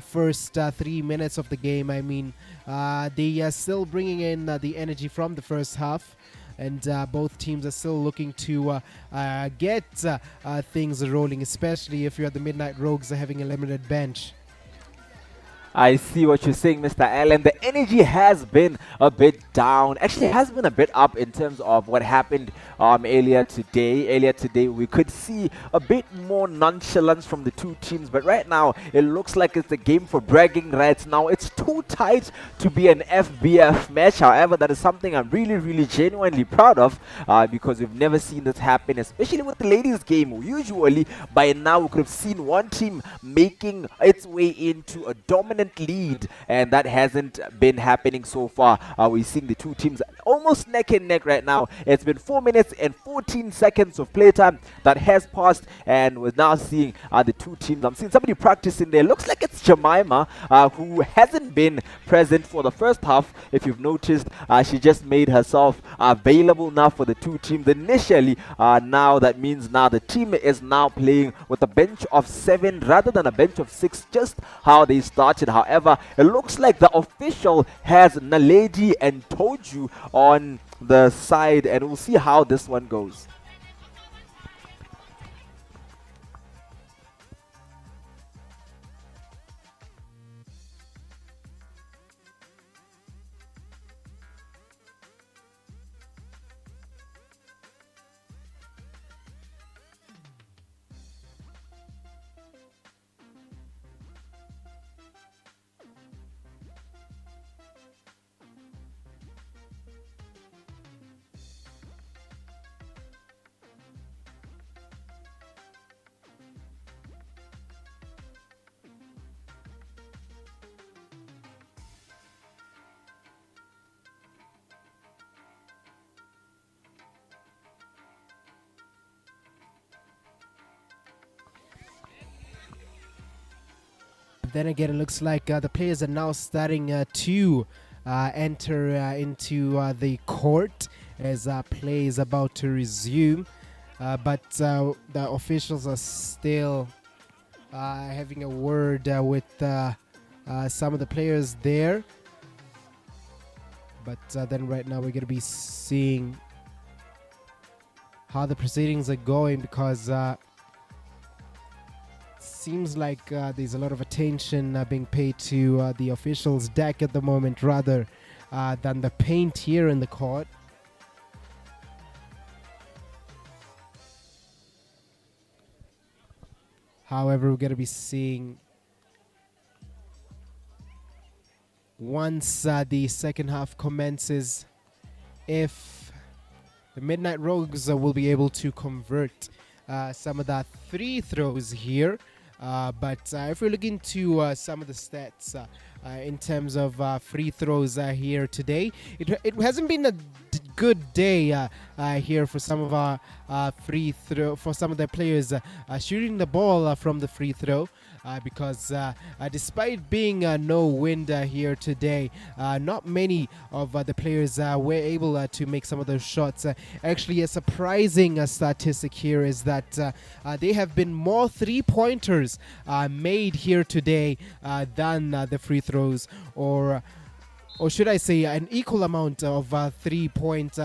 first 3 minutes of the game, I mean, they are still bringing in the energy from the first half. And both teams are still looking to get things rolling, especially if you're the Midnight Rouges are having a limited bench. I see what you're saying, Mr. Allen. The energy has been a bit down. Actually, it has been a bit up in terms of what happened earlier today. Earlier today, we could see a bit more nonchalance from the two teams. But right now, it looks like it's a game for bragging rights. Now, it's too tight to be an FBF match. However, that is something I'm really, really genuinely proud of because we've never seen this happen, especially with the ladies' game. Usually, by now, we could have seen one team making its way into a dominant lead, and that hasn't been happening so far. We're seeing the two teams almost neck and neck right now. It's been 4 minutes and 14 seconds of playtime that has passed, and we're now seeing the two teams. I'm seeing somebody practicing there. Looks like it's Jemima, who hasn't been present for the first half. If you've noticed, she just made herself available now for the two teams initially. Now that means now the team is now playing with a bench of 7 rather than a bench of 6, just how they started. However, it looks like the official has Naledi and Toju on the side, and we'll see how this one goes. Then again, it looks like the players are now starting to enter into the court as play is about to resume. But the officials are still having a word with some of the players there. But then right now we're going to be seeing how the proceedings are going, because seems like there's a lot of attention being paid to the officials' deck at the moment rather than the paint here in the court. However, we're going to be seeing once the second half commences if the Midnight Rouges will be able to convert some of that free throws here. But if we look into some of the stats in terms of free throws here today, it hasn't been a good day here for some of our for some of the players shooting the ball from the free throw. Because despite being no wind here today, not many of the players were able to make some of those shots. Actually, a surprising statistic here is that there have been more three-pointers made here today than the free throws, or should I say an equal amount of 3-point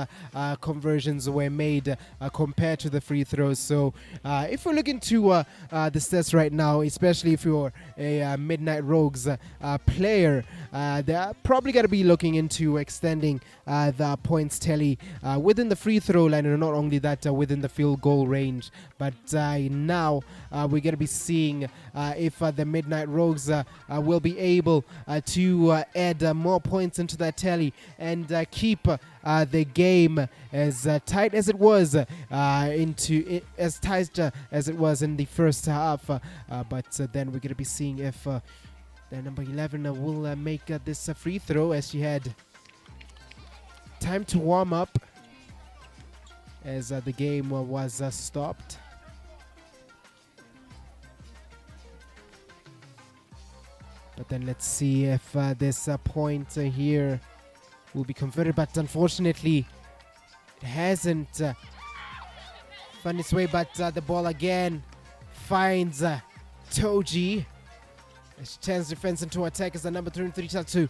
conversions were made compared to the free throws. So if we look into the stats right now, especially if you're a Midnight Rouges player, they're probably going to be looking into extending the points tally within the free throw line, and not only that, within the field goal range. But now we're going to be seeing if the Midnight Rouges will be able to add more points into that tally and keep the game as tight as it was as tight as it was in the first half. But then we're going to be seeing if the number 11 will make this free throw, as she had time to warm up as the game was stopped. But then let's see if this point here will be converted. But unfortunately, it hasn't found its way. But the ball again finds Toji. She turns defense into attack as the number 3 starts to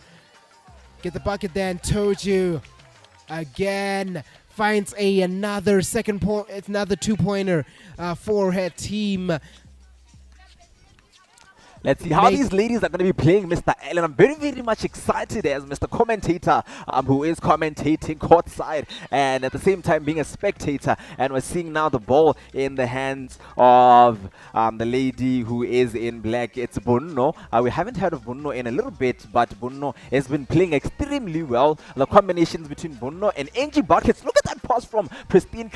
get the bucket there. And Toju again finds another second point, another 2-pointer for her team. Let's see how these ladies are going to be playing Mr. Allen. I'm very, very much excited as Mr. Commentator, who is commentating courtside and at the same time being a spectator. And we're seeing now the ball in the hands of the lady who is in black. It's Bunno. We haven't heard of Bunno in a little bit, but Bunno has been playing extremely well. The combinations between Bunno and Angie Buckets. Look at that pass from Christine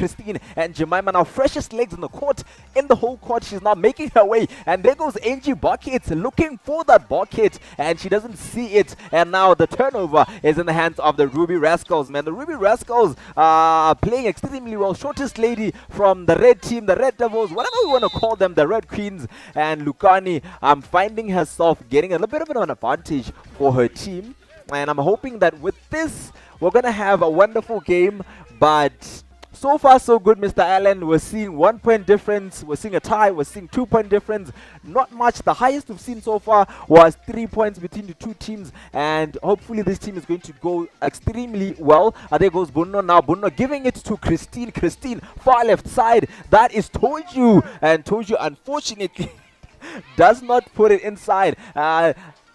and Jemima. Now freshest legs in the court, in the whole court. She's now making her way. And there goes Angie Buckets looking for that bucket, and she doesn't see it. And now the turnover is in the hands of the Ruby Rascals, man. The Ruby Rascals are playing extremely well. Shortest lady from the red team, the Red Devils, whatever we want to call them, the Red Queens. And Lukani finding herself getting a little bit of an advantage for her team. And I'm hoping that with this, we're going to have a wonderful game. But so far, so good, Mr. Allen. We're seeing 1 point difference. We're seeing a tie. We're seeing 2 point difference. Not much. The highest we've seen so far was 3 points between the two teams. And hopefully this team is going to go extremely well. There goes Bunno now. Bunno giving it to Christine. Christine, far left side. That is Toju. And Toju, unfortunately, does not put it inside.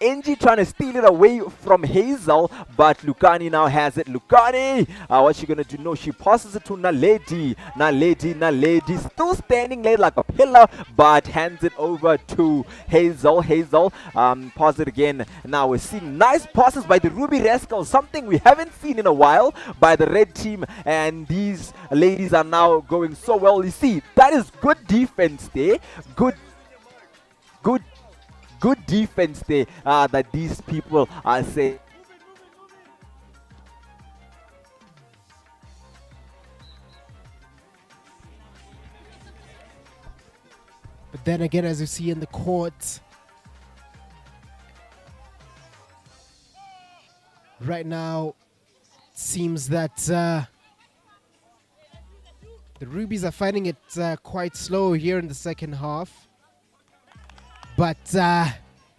Angie trying to steal it away from Hazel, but Lukani now has it. Lukani, what's she gonna do? No, she passes it to Naledi. Naledi, still standing there like a pillar, but hands it over to Hazel. Hazel, pass it again. Now we're seeing nice passes by the Ruby Rascals, something we haven't seen in a while by the red team, and these ladies are now going so well. You see, that is good defense there. Good defense there that these people are saying. But then again, as you see in the court, right now, it seems that the Rubies are finding it quite slow here in the second half. But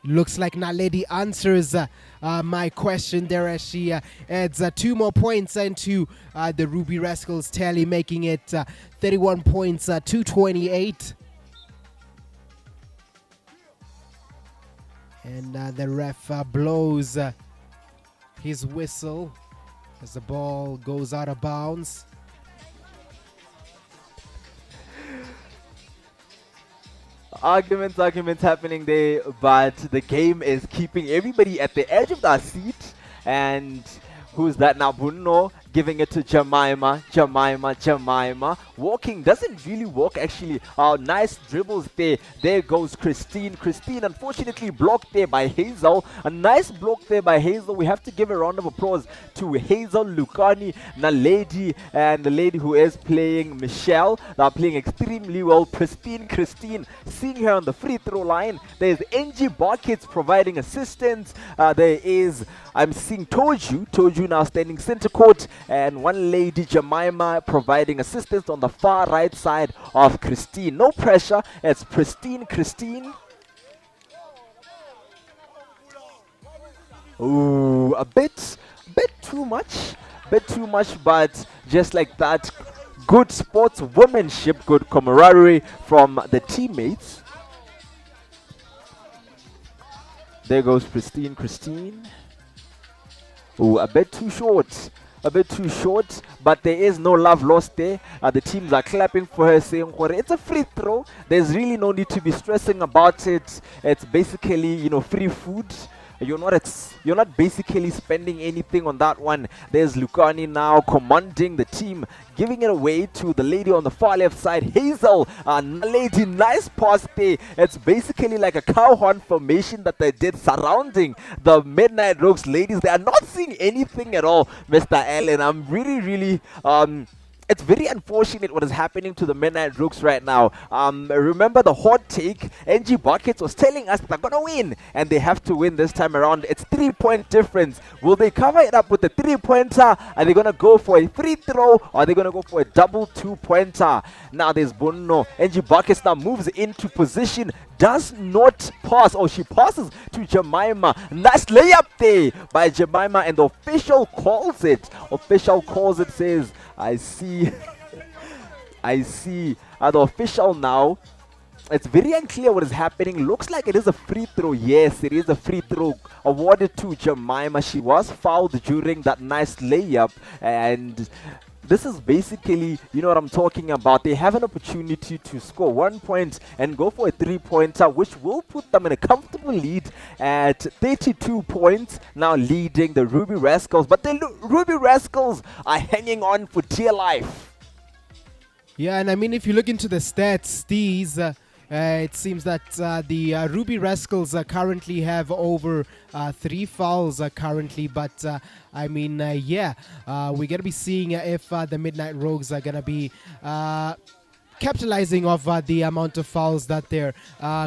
looks like Naledi answers my question there as she adds 2 more points into the Ruby Rascals tally, making it 31 points to 28. And the ref blows his whistle as the ball goes out of bounds. Arguments happening there, but the game is keeping everybody at the edge of their seat. And who's that now? Bunno giving it to Jemima. Walking doesn't really walk actually. Nice dribbles there. There goes Christine. Christine unfortunately blocked there by Hazel. A nice block there by Hazel. We have to give a round of applause to Hazel, Lukani, Naledi, and the lady who is playing Michelle. They are playing extremely well. Christine, seeing her on the free throw line. There's Angie Buckets providing assistance. I'm seeing Toju now standing center court. And one lady, Jemima, providing assistance on the far right side of Christine. No pressure. It's Christine. Ooh, a bit too much. But just like that, good sportswomanship, good camaraderie from the teammates. There goes Christine. Ooh, a bit too short, but there is no love lost there. The teams are clapping for her, saying it's a free throw. There's really no need to be stressing about it. It's basically, free food. You're not basically spending anything on that one. There's Lukani now commanding the team, giving it away to the lady on the far left side, Hazel. Lady, nice pass there. It's basically like a cow horn formation that they did surrounding the Midnight Rouges ladies. They are not seeing anything at all, Mr. Allen. I'm really it's very unfortunate what is happening to the Midnight Rouges right now. Remember the hot take, NG Buckets was telling us they're gonna win, and they have to win this time around. It's 3-point difference. Will they cover it up with the 3-pointer? Are they gonna go for a free throw, or are they gonna go for a double 2-pointer? Now there's Bono. NG Buckets now moves into position, does not pass, or she passes to Jemima. Nice layup there by Jemima, and the official calls it. Official calls it, says, I see. I see. The official now. It's very unclear what is happening. Looks like it is a free throw. Yes, it is a free throw awarded to Jemima. She was fouled during that nice layup, and this is basically, you know what I'm talking about. They have an opportunity to score 1 point and go for a 3-pointer, which will put them in a comfortable lead at 32 points, now leading the Ruby Rascals. But the Ruby Rascals are hanging on for dear life. Yeah, and I mean, if you look into the stats, it seems that the Ruby Rascals currently have over 3 fouls currently, but I mean, we're going to be seeing if the Midnight Rouges are going to be capitalizing off the amount of fouls that they're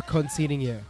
conceding here.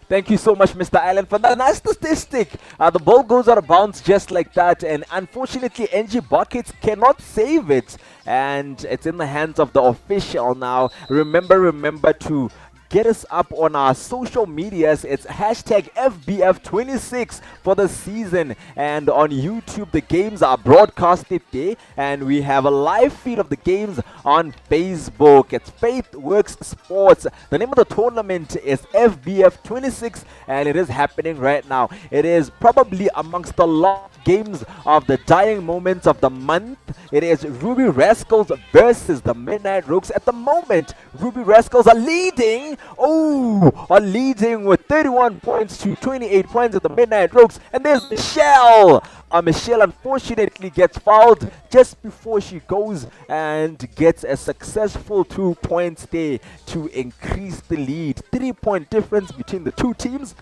Thank you so much, Mr. Allen, for that nice statistic. The ball goes out of bounds just like that, and unfortunately, NG Buckets cannot save it, and it's in the hands of the official now. Remember to get us up on our social medias. It's hashtag FBF26 for the season, and on YouTube the games are broadcasted there, and we have a live feed of the games on Facebook. It's Faith Works Sports. The name of the tournament is FBF26, and it is happening right now. It is probably amongst the last games of the dying moments of the month. It is Ruby Rascals versus the Midnight Rouges. At the moment, Ruby Rascals are leading. Are leading with 31 points to 28 points at the Midnight Rouges. And there's Michelle. Michelle unfortunately gets fouled just before she goes and gets a successful 2 points there to increase the lead. 3-point difference between the two teams,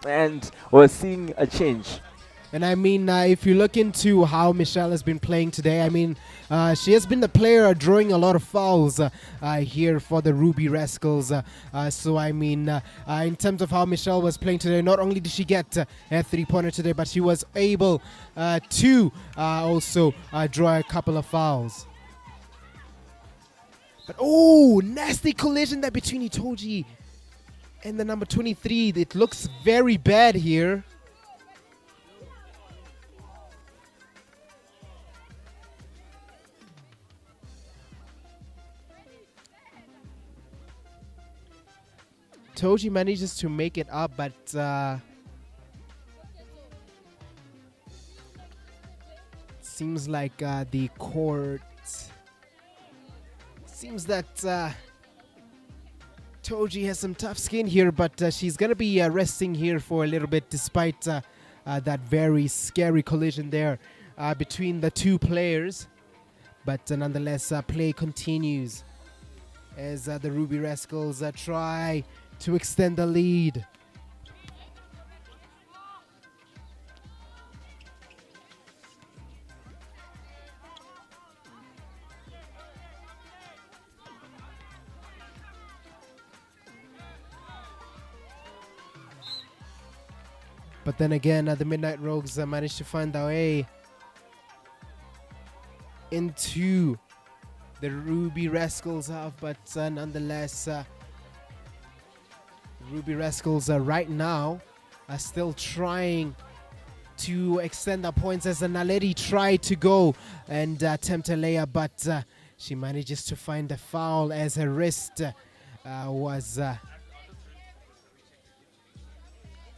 and we're seeing a change. And I mean, if you look into how Michelle has been playing today, I mean, she has been the player drawing a lot of fouls here for the Ruby Rascals. So, I mean, in terms of how Michelle was playing today, not only did she get a 3-pointer today, but she was able to also draw a couple of fouls. But, nasty collision there between Itoji and the number 23. It looks very bad here. Toji manages to make it up, but seems like the court seems that Toji has some tough skin here, but she's gonna be resting here for a little bit, despite that very scary collision there between the two players. But nonetheless, play continues as the Ruby Rascals try to extend the lead. But then again, the Midnight Rouges managed to find their way into the Ruby Rascals half, but nonetheless, Ruby Rascals right now are still trying to extend the points, as Naledi tried to go and attempt a layup, but she manages to find the foul as her wrist was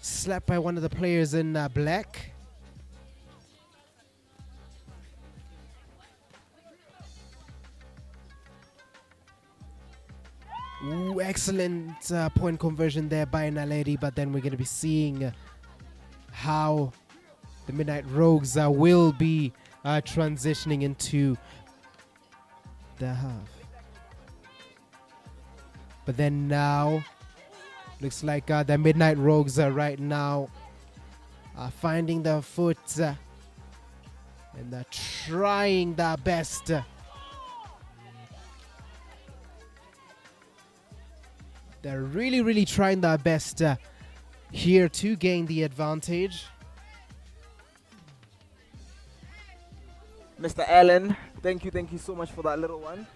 slapped by one of the players in black. Ooh, excellent point conversion there by Naledi, but then we're going to be seeing how the Midnight Rouges will be transitioning into the half. But then now, looks like the Midnight Rouges right now are finding their foot and they're trying their best they're really trying their best here to gain the advantage. Mr. Allen, thank you so much for that little one.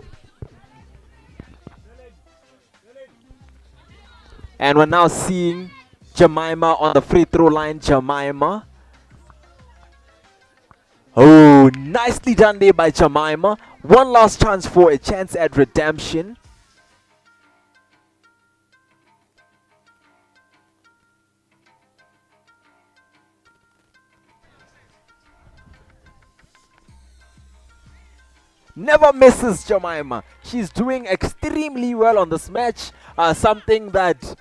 And we're now seeing Jemima on the free throw line. Jemima. Oh, nicely done there by Jemima. One last chance for a chance at redemption. Never misses Jemima. She's doing extremely well on this match. Something that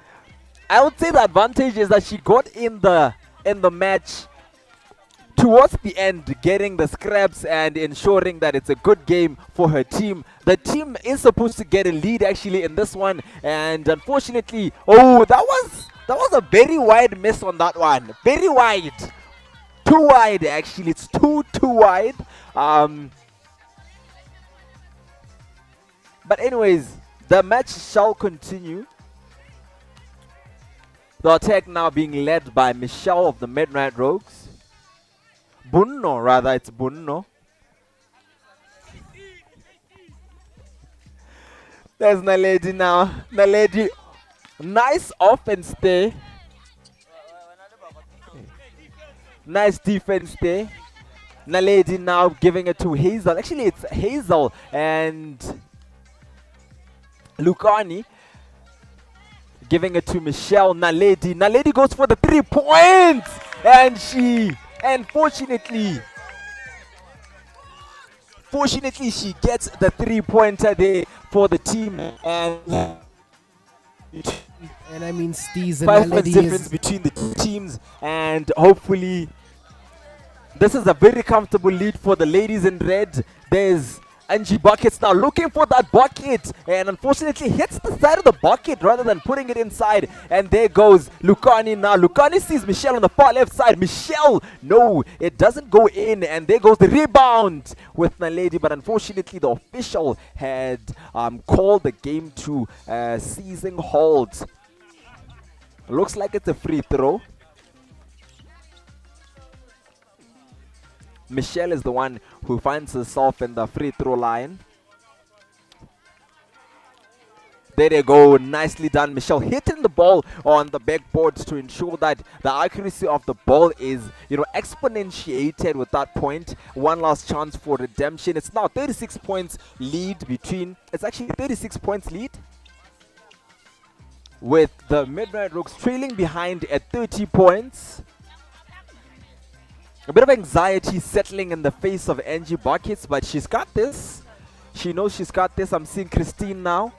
I would say the advantage is that she got in the match towards the end, getting the scraps and ensuring that it's a good game for her team. The team is supposed to get a lead actually in this one, and unfortunately, oh, that was a very wide miss on that one. Very wide. Too wide actually. It's too wide. But anyways, the match shall continue. The attack now being led by Michelle of the Midnight Rouges. Bunno, rather, it's Bunno. There's Naledi now. Naledi, nice offense there. Nice defense there. Naledi now giving it to Hazel. Actually, it's Hazel and Lukani giving it to Michelle. Naledi. Naledi goes for the 3 points. And fortunately, she gets the 3-pointer there for the team. And I mean, Steez and 5 points Naledi difference is between the teams. And hopefully, this is a very comfortable lead for the ladies in red. There's Angie Buckets now looking for that bucket, and unfortunately hits the side of the bucket rather than putting it inside. And there goes Lukani now. Lukani sees Michelle on the far left side. Michelle, no, it doesn't go in. And there goes the rebound with Naledi, but unfortunately the official had called the game to ceasing hold. Looks like it's a free throw. Michelle is the one who finds herself in the free throw line. There they go, nicely done. Michelle hitting the ball on the backboard to ensure that the accuracy of the ball is, exponentiated with that point. One last chance for redemption. It's now 36 points lead between, it's actually 36 points lead, with the Midnight Rouges trailing behind at 30 points. A bit of anxiety settling in the face of Angie Buckets, but she's got this. She knows she's got this. I'm seeing Christine now.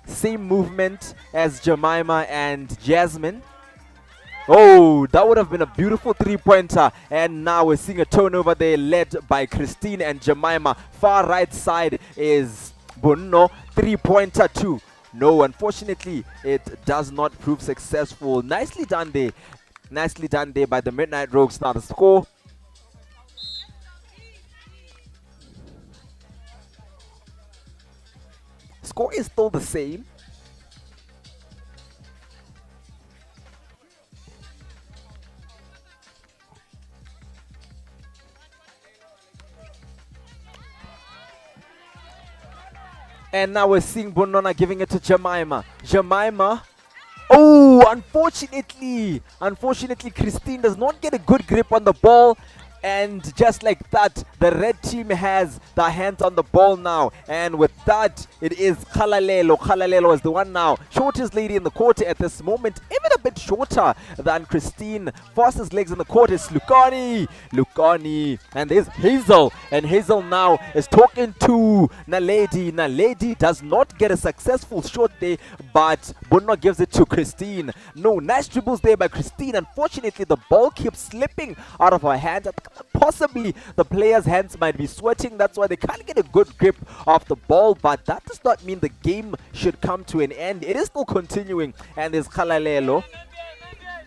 Same movement as Jemima and Jasmine. Oh, that would have been a beautiful 3-pointer. And now we're seeing a turnover there led by Christine and Jemima. Far right side is Bunno. 3-pointer too. No, unfortunately, it does not prove successful. Nicely done there. Nicely done there by the Midnight Rouges. Now the score. Score is still the same. And now we're seeing Bonona giving it to Jemima. Jemima. Oh, unfortunately, Christine does not get a good grip on the ball. And just like that, the red team has the hands on the ball now. And with that, it is Khalalelo. Khalalelo is the one now. Shortest lady in the court at this moment. Even a bit shorter than Christine. Fastest legs in the court is Lukani. Lukani. And there's Hazel. And Hazel now is talking to Naledi. Naledi does not get a successful shot there, but Bunno gives it to Christine. No, nice dribbles there by Christine. Unfortunately, the ball keeps slipping out of her hands. Possibly the players' hands might be sweating. That's why they can't get a good grip of the ball. But that does not mean the game should come to an end. It is still continuing. And there's Khalalelo.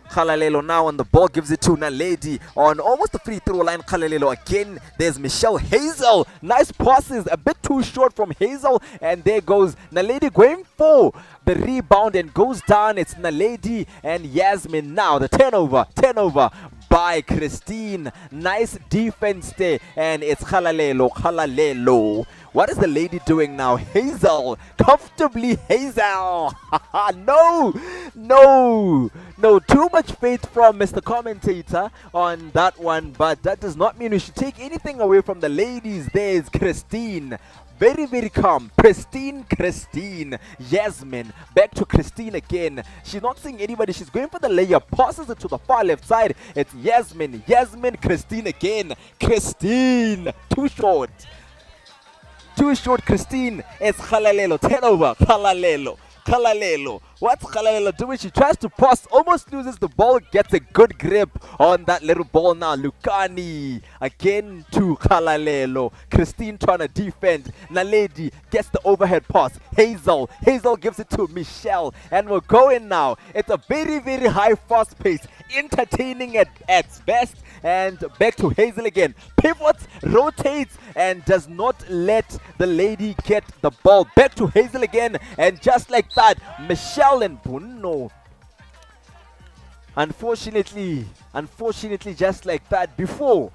Khalalelo now on the ball, gives it to Naledi on almost the free throw line. Khalalelo again. There's Michelle Hazel. Nice passes, a bit too short from Hazel. And there goes Naledi going for the rebound and goes down. It's Naledi and Yasmin now. The turnover by Christine. Nice defense there. And it's Khalalelo. What is the lady doing now? Hazel. Comfortably Hazel. No. Too much faith from Mr. Commentator on that one. But that does not mean we should take anything away from the ladies. There's Christine. Very, very calm. Christine. Yasmin. Back to Christine again. She's not seeing anybody. She's going for the layup. Passes it to the far left side. It's Yasmin. Christine again. Christine. Too short. Christine. It's Khalalelo. Turnover. Khalalelo. What's Khalalelo doing? She tries to pass, almost loses the ball, gets a good grip on that little ball now. Lukani again to Khalalelo. Christine trying to defend. Naledi gets the overhead pass. Hazel gives it to Michelle. And we're going now. It's a very, very high fast pace. Entertaining at best. And back to Hazel again. Pivots, rotates, and does not let the lady get the ball. Back to Hazel again. And just like that, Michelle and Bruno. Unfortunately, just like that, before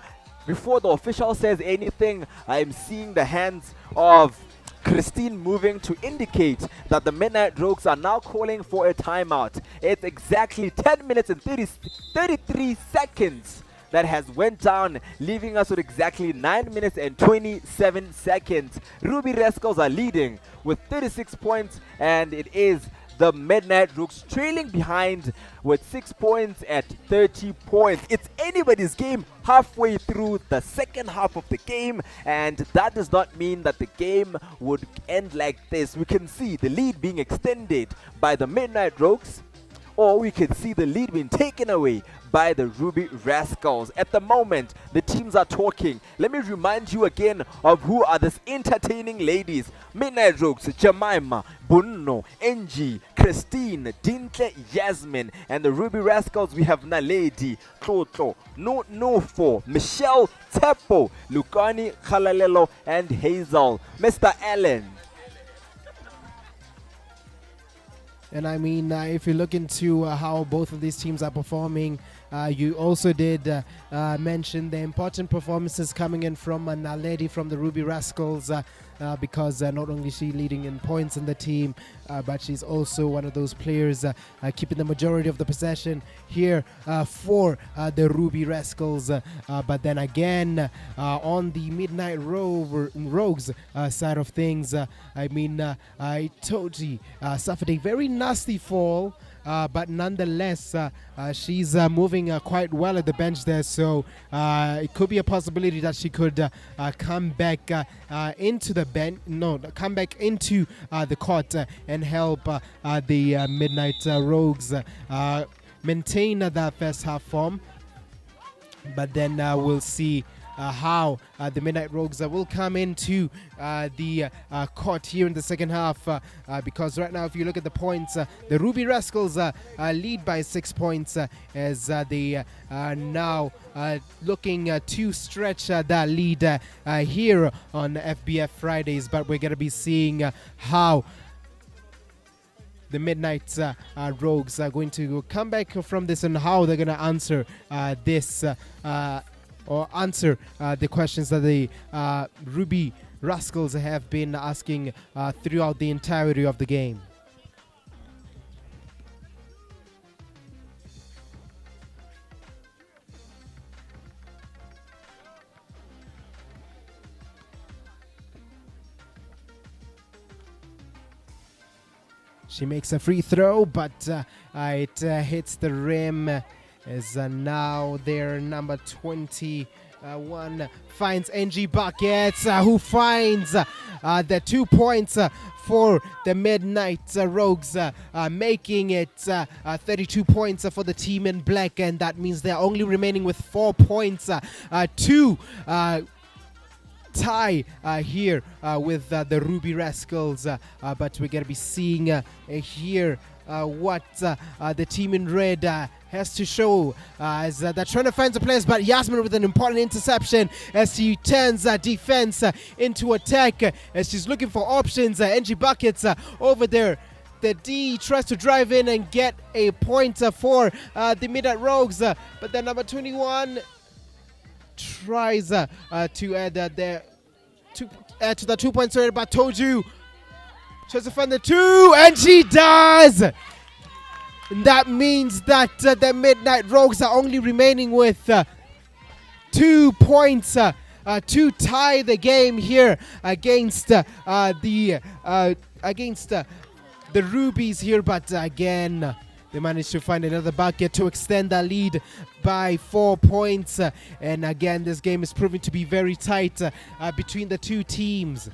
the official says anything, I'm seeing the hands of Christine moving to indicate that the Midnight Rouges are now calling for a timeout. It's exactly 10 minutes and 33 seconds that has went down, leaving us with exactly 9 minutes and 27 seconds. Ruby Rascals are leading with 36 points, and it is the Midnight Rouges trailing behind with 6 points at 30 points. It's anybody's game halfway through the second half of the game, and that does not mean that the game would end like this. We can see the lead being extended by the Midnight Rouges, or we can see the lead being taken away by the Ruby Rascals. At the moment, the teams are talking. Let me remind you again of who are these entertaining ladies. Midnight Rouges, Jemima, Bunno, Angie, Christine, Dintle, Yasmin. And the Ruby Rascals, we have Naledi, Toto, Nufo, Michelle, Tepo, Lukani, Khalalelo, and Hazel. Mr. Allen. And I mean, if you look into how both of these teams are performing, you also did mention the important performances coming in from Naledi from the Ruby Rascals, because not only is she leading in points in the team, but she's also one of those players keeping the majority of the possession here for the Ruby Rascals. But then again, on the Midnight Rouges side of things, I mean, Toji suffered a very nasty fall. But nonetheless, she's moving quite well at the bench there, so it could be a possibility that she could come back into the come back into the court and help the Midnight Rouges maintain that first half form. But then we'll see how the Midnight Rouges will come into the court here in the second half, because right now, if you look at the points, the Ruby Rascals lead by 6 points as they are now looking to stretch that lead here on FBF Fridays. But we're going to be seeing how the Midnight Rouges are going to come back from this and how they're going to answer this or answer the questions that the Ruby Rascals have been asking throughout the entirety of the game. She makes a free throw, but it hits the rim. Is now their number 21 finds Angie Buckets, who finds the 2 points for the Midnight Rouges, making it 32 points for the team in black, and that means they're only remaining with 4 points to tie here with the Ruby Rascals. But we're going to be seeing here what the team in red has to show as they're trying to find the players, but Yasmin with an important interception as she turns defense into attack as she's looking for options. NG Buckets over there. The D tries to drive in and get a point for the Midnight Rouges, but then number 21 tries to add to the 2 points already, but told you tries to find the 2 and she does. And that means that the Midnight Rouges are only remaining with 2 points to tie the game here against the Rubies here. But again, they managed to find another bucket to extend the lead by 4 points. And again, this game is proving to be very tight between the two teams.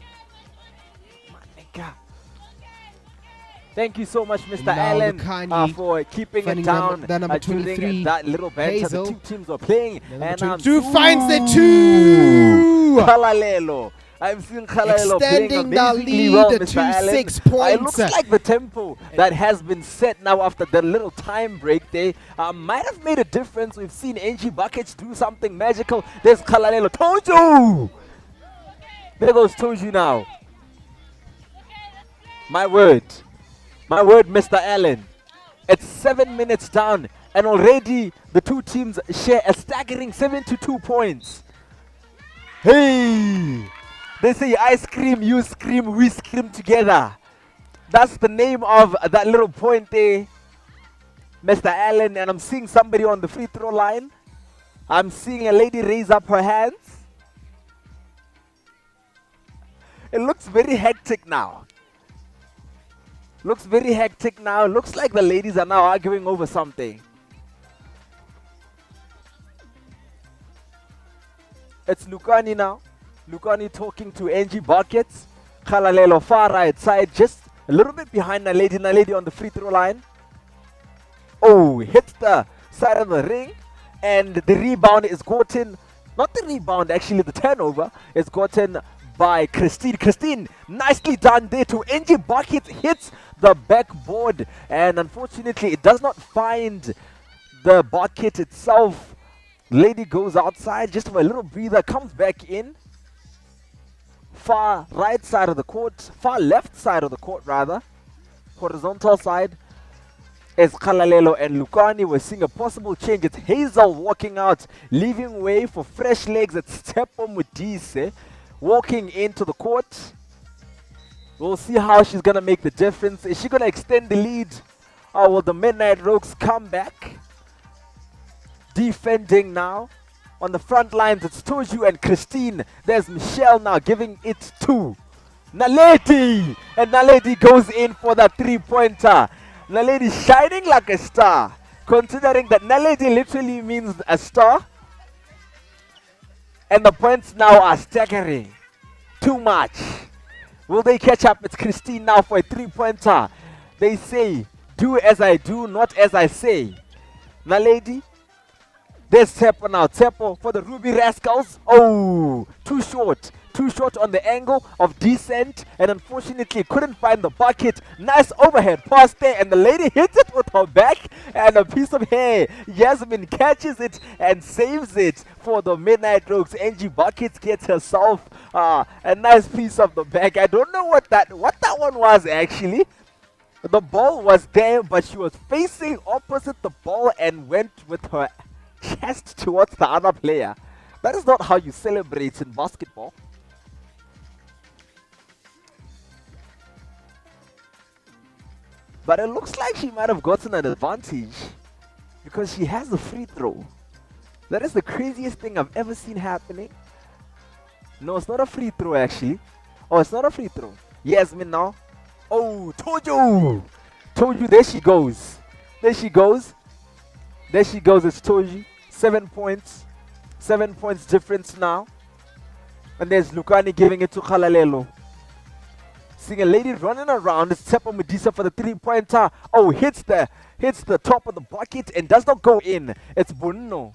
Thank you so much, Mr. Now Allen, Lukani for keeping it finding down number during 23, that little bench that the Hazel. two teams were playing. And I'm 22 finds the 2! Kalalelo. I'm seeing Kalalelo playing Extending the amazingly lead well, to Mr. Allen. 6 It points. looks like the tempo that has been set now after the little time break there might have made a difference. We've seen NG Buckets do something magical. There's Kalalelo. Toju! There goes Toju now. My word, Mr. Allen. It's 7 minutes down, and already the two teams share a staggering 72 points. Hey! They say I scream, you scream, we scream together. That's the name of that little point there, Mr. Allen. And I'm seeing somebody on the free throw line. I'm seeing a lady raise up her hands. It looks very hectic now. Looks very hectic now. Looks like the ladies are now arguing over something. It's Lukani now. Lukani talking to NG Buckets. Kalalelo far right side, just a little bit behind Naledi. Naledi on the free throw line. Oh, hits the side of the ring. And the rebound is gotten, not the rebound, actually the turnover is gotten by Christine. Christine, nicely done there to NG Bucket, hits the backboard, and unfortunately it does not find the bucket itself. Lady goes outside just for a little breather, comes back in. Far right side of the court, far left side of the court rather, horizontal side is Kalalelo and Lukani. We're seeing a possible change. It's Hazel walking out, leaving way for fresh legs. It's Tepo Mudise walking into the court. We'll see how she's going to make the difference. Is she going to extend the lead? Or will the Midnight Rouges come back? Defending now. On the front lines, it's Toju and Christine. There's Michelle now giving it to Naledi. And Naledi goes in for that three-pointer. Naledi shining like a star. Considering that Naledi literally means a star. And the points now are staggering. Too much. Will they catch up? It's Christine now for a three-pointer. They say, do as I do, not as I say. Naledi. There's Tepo now. Tepo for the Ruby Rascals. Oh, too short. Too short on the angle of descent. And unfortunately couldn't find the bucket. Nice overhead pass there. And the lady hits it with her back. And a piece of hair. Yasmin catches it and saves it for the Midnight Rouges. NG Buckets gets herself a nice piece of the back. I don't know what that one was actually. The ball was there, but she was facing opposite the ball and went with her chest towards the other player. That is not how you celebrate in basketball. But it looks like she might have gotten an advantage because she has the free throw. That is the craziest thing I've ever seen happening. No, it's not a free throw actually. Oh, it's not a free throw. Yasmin now. Oh, told you. Told you. There she goes. There she goes. There she goes. It's Toji. 7 points. 7 points difference now. And there's Lukani giving it to Kalalelo. Seeing a lady running around. It's Tepo Medisa for the three-pointer. Oh, hits the top of the bucket and does not go in. It's Bruno.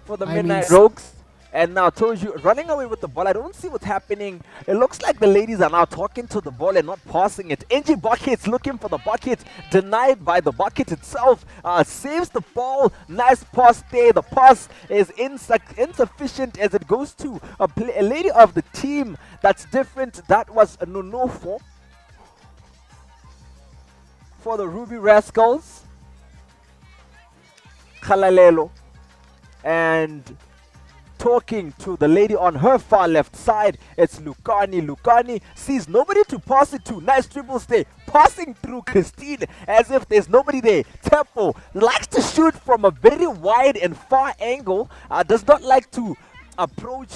For the Midnight Rouges. And now Toju running away with the ball. I don't see what's happening. It looks like the ladies are now talking to the ball and not passing it. NG Buckets looking for the bucket. Denied by the bucket itself. Saves the ball. Nice pass there. The pass is insufficient as it goes to a lady of the team that's different. That was Nonofo for the Ruby Rascals. Khalalelo. And talking to the lady on her far left side, it's Lukani. Lukani sees nobody to pass it to. Nice dribbles there, passing through Christine as if there's nobody there. Tempo likes to shoot from a very wide and far angle, does not like to approach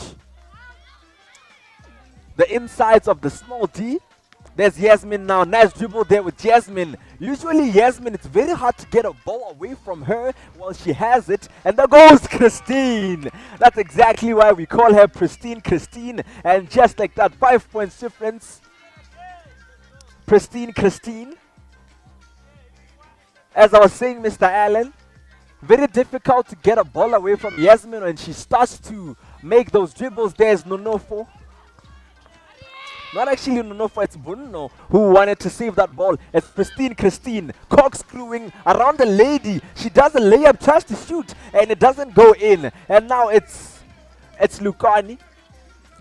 the insides of the small D. There's Yasmin now. Nice dribble there with Yasmin. Usually Yasmin, it's very hard to get a ball away from her while she has it. And there goes Christine. That's exactly why we call her Pristine Christine. And just like that, 5 points difference. Pristine Christine. As I was saying, Mr. Allen, very difficult to get a ball away from Yasmin when she starts to make those dribbles. There's Nonofo. Not actually Nonofo, it's Bruno who wanted to save that ball. It's Pristine Christine corkscrewing around the lady. She does a layup, tries to shoot, and it doesn't go in. And now it's Lukani.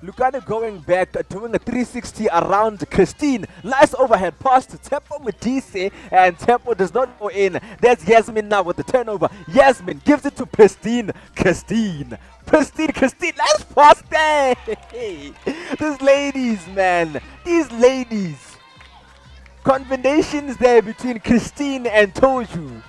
Lukani going back, doing a 360 around Christine. Nice overhead pass to Tempo Medise, and Tempo does not go in. There's Yasmin now with the turnover. Yasmin gives it to Pristine Christine. Pristine Christine, nice pass there. These ladies, man. These ladies. Combinations there between Christine and Toju.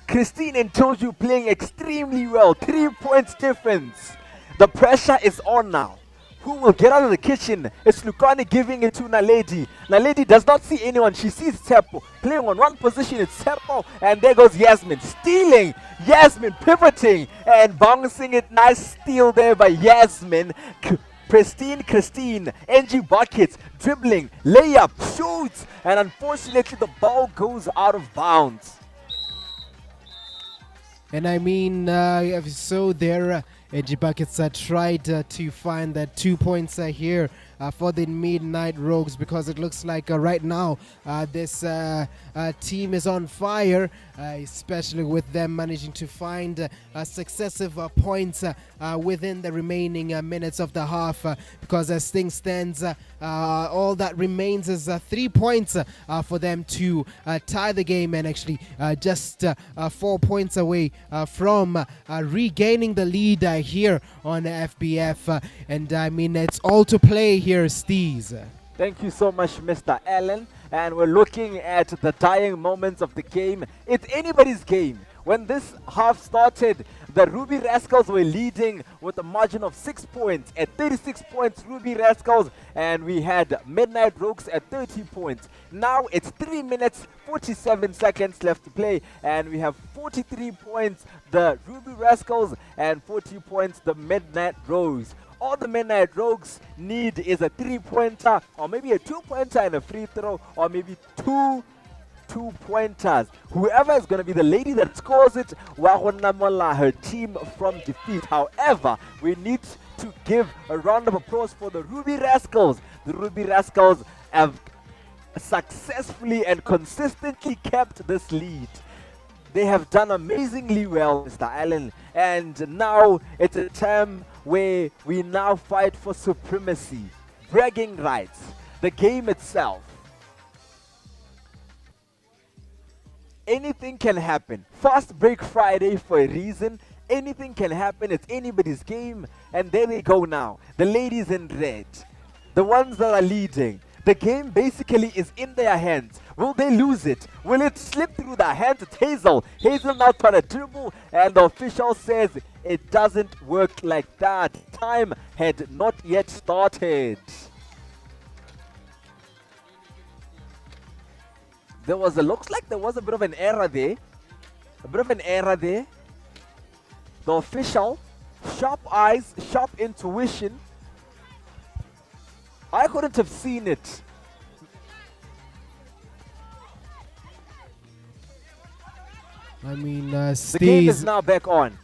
Christine and Toju playing extremely well. 3 points difference. The pressure is on now. Who will get out of the kitchen? It's Lukani giving it to Naledi. Naledi does not see anyone. She sees Tepo playing on one position. It's Tepo, and there goes Yasmin stealing. Yasmin pivoting and bouncing it. Nice steal there by Yasmin. Pristine Christine, NG Buckets, dribbling, layup, shoots, and unfortunately the ball goes out of bounds. And I mean, so there, NG Buckets tried to find that 2 points here for the Midnight Rouges, because it looks like right now this team is on fire, especially with them managing to find successive points within the remaining minutes of the half, because as things stands, all that remains is 3 points for them to tie the game, and actually just 4 points away from regaining the lead here on FBF. And I mean, it's all to play here, Steez. Thank you so much, Mr. Allen. And we're looking at the dying moments of the game. It's anybody's game. When this half started, the Ruby Rascals were leading with a margin of 6 points. At 36 points, Ruby Rascals, and we had Midnight Rouges at 30 points. Now it's 3 minutes, 47 seconds left to play, and we have 43 points, the Ruby Rascals, and 40 points, the Midnight Rouges. All the Midnight Rouges need is a 3-pointer, or maybe a 2-pointer and a free throw, or maybe two 2-pointers. Whoever is going to be the lady that scores it, Wahonamola, her team from defeat. However, we need to give a round of applause for the Ruby Rascals. The Ruby Rascals have successfully and consistently kept this lead. They have done amazingly well, Mr. Allen, and now it's a time where we now fight for supremacy, bragging rights, the game itself. Anything can happen. Fast break Friday for a reason. Anything can happen. It's anybody's game. And there they go now. The ladies in red, the ones that are leading. The game basically is in their hands. Will they lose it? Will it slip through their hands? It's Hazel. Hazel now trying to dribble, and the official says it doesn't work like that. Time had not yet started. Looks like there was a bit of an error there. The official, sharp eyes, sharp intuition. I couldn't have seen it. I mean, the game is now back on.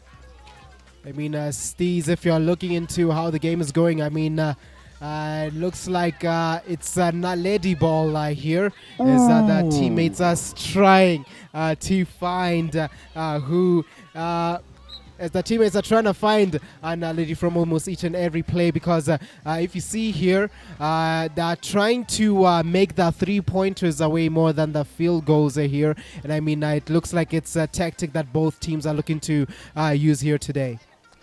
I mean, Steez, if you're looking into how the game is going, I mean, it looks like it's a Naledi ball here. As the teammates are trying to find who. As the teammates are trying to find Naledi from almost each and every play, because if you see here, they're trying to make the 3-pointers away more than the field goals here. And I mean, it looks like it's a tactic that both teams are looking to use here today.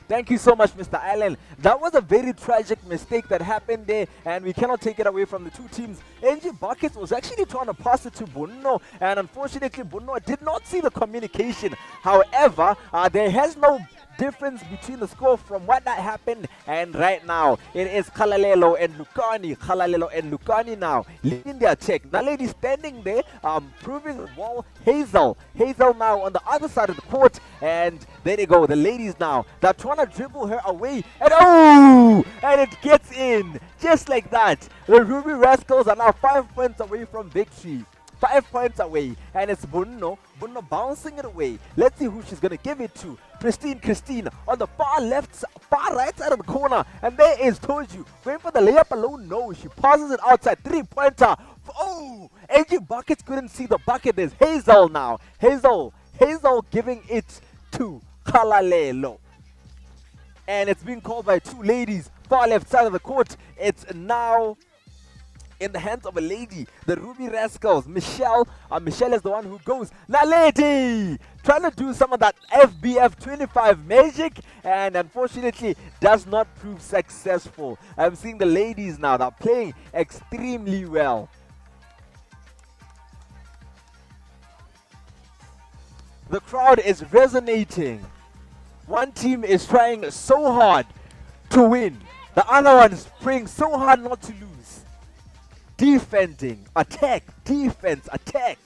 Thank you so much, Mr. Allen. That was a very tragic mistake that happened there, and we cannot take it away from the two teams. NG Buckets was actually trying to pass it to Bunno, and unfortunately, Bunno did not see the communication. However, there has no difference between the score from what that happened and right now. It is Kalalelo and Lukani. Kalalelo and Lukani now leading the attack. Now, lady standing there, proving the ball. Hazel now on the other side of the court, and there they go. The ladies now, they're trying to dribble her away, and and it gets in just like that. The Ruby Rascals are now 5 points away from victory. 5 points away, and it's Bunno bouncing it away. Let's see who she's gonna give it to. Christine on the far right side of the corner, and there is Toju going for the layup alone. No, she passes it outside. 3-pointer. AG Buckets couldn't see the bucket. There's Hazel now. Hazel giving it to Kalalelo, and it's being called by two ladies. Far left side of the court. It's now in the hands of a lady, the Ruby Rascals. Michelle is the one who goes. Now, lady, trying to do some of that FBF25 magic, and unfortunately does not prove successful. I'm seeing the ladies now, they're playing extremely well. The crowd is resonating. One team is trying so hard to win. The other one is praying so hard not to lose. Defending, attack, defense, attack.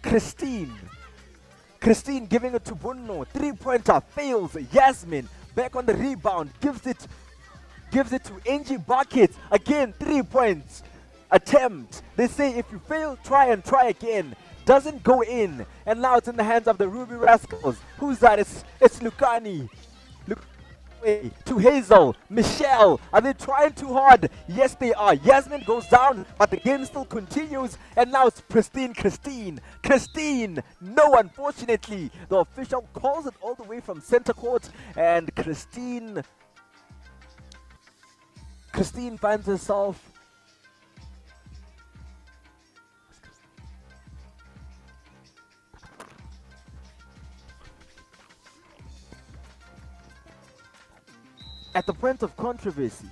Christine giving it to Bunno. 3-pointer fails. Yasmin back on the rebound, gives it to NG Buckets. Again, 3 points attempt. They say if you fail, try again. Doesn't go in, and now it's in the hands of the Ruby Rascals. Who's that? It's Lukani. To Hazel. Michelle, are they trying too hard? Yes, they are. Yasmin goes down, but the game still continues, and now it's Christine. No, unfortunately, the official calls it all the way from center court, and Christine finds herself at the point of controversy.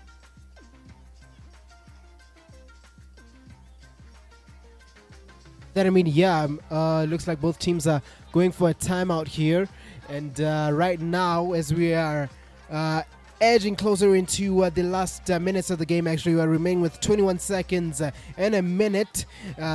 Then I mean, yeah, looks like both teams are going for a timeout here, and right now, as we are edging closer into the last minutes of the game, actually, we are remaining with 21 seconds and a minute,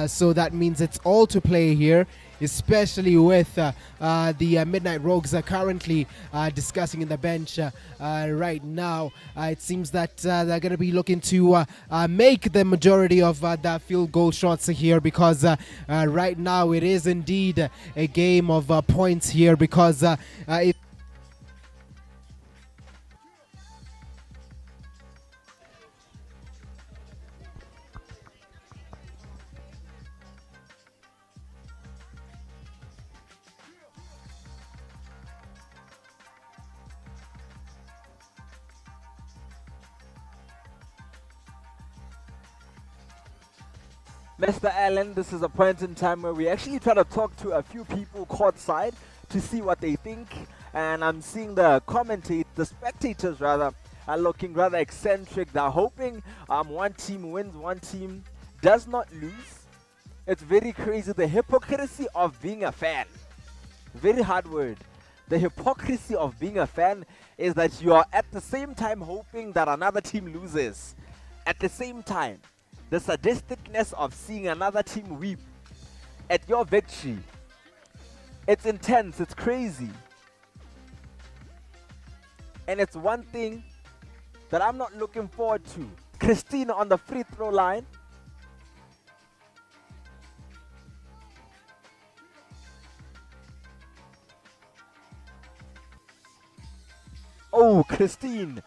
so that means it's all to play here, especially with the Midnight Rouges are currently discussing in the bench right now. It seems that they're going to be looking to make the majority of the field goal shots here, because right now it is indeed a game of points here, because it Mr. Allen, this is a point in time where we actually try to talk to a few people courtside to see what they think, and I'm seeing the spectators rather, are looking rather eccentric. They're hoping one team wins, one team does not lose. It's very crazy, the hypocrisy of being a fan. Very hard word. The hypocrisy of being a fan is that you are at the same time hoping that another team loses. At the same time, the sadisticness of seeing another team weep at your victory. It's intense, it's crazy. And it's one thing that I'm not looking forward to. Christina on the free throw line. Oh, Christine.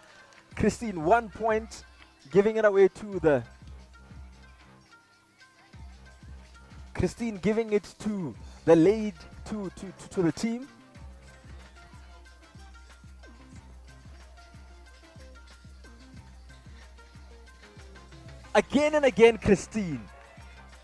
Christine, 1 point. Giving it away to the... Christine giving it to the lead, to the team. Again and again, Christine.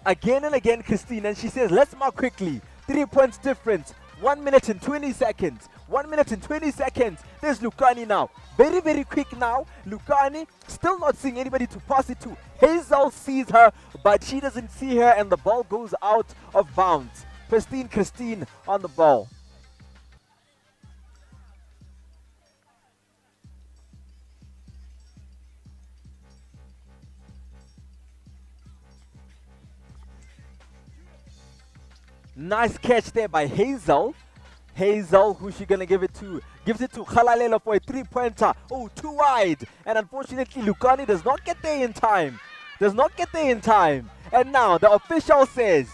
Again and again, Christine. And she says, let's mark quickly. 3 points difference. 1 minute and 20 seconds. 1 minute and 20 seconds. There's Lukani now. Very, very quick now. Lukani still not seeing anybody to pass it to. Hazel sees her, but she doesn't see her, and the ball goes out of bounds. Christine on the ball. Nice catch there by Hazel. Hazel, who's she gonna give it to? Gives it to Khalalelo for a 3-pointer. Oh, too wide. And unfortunately, Lukani does not get there in time. And now the official says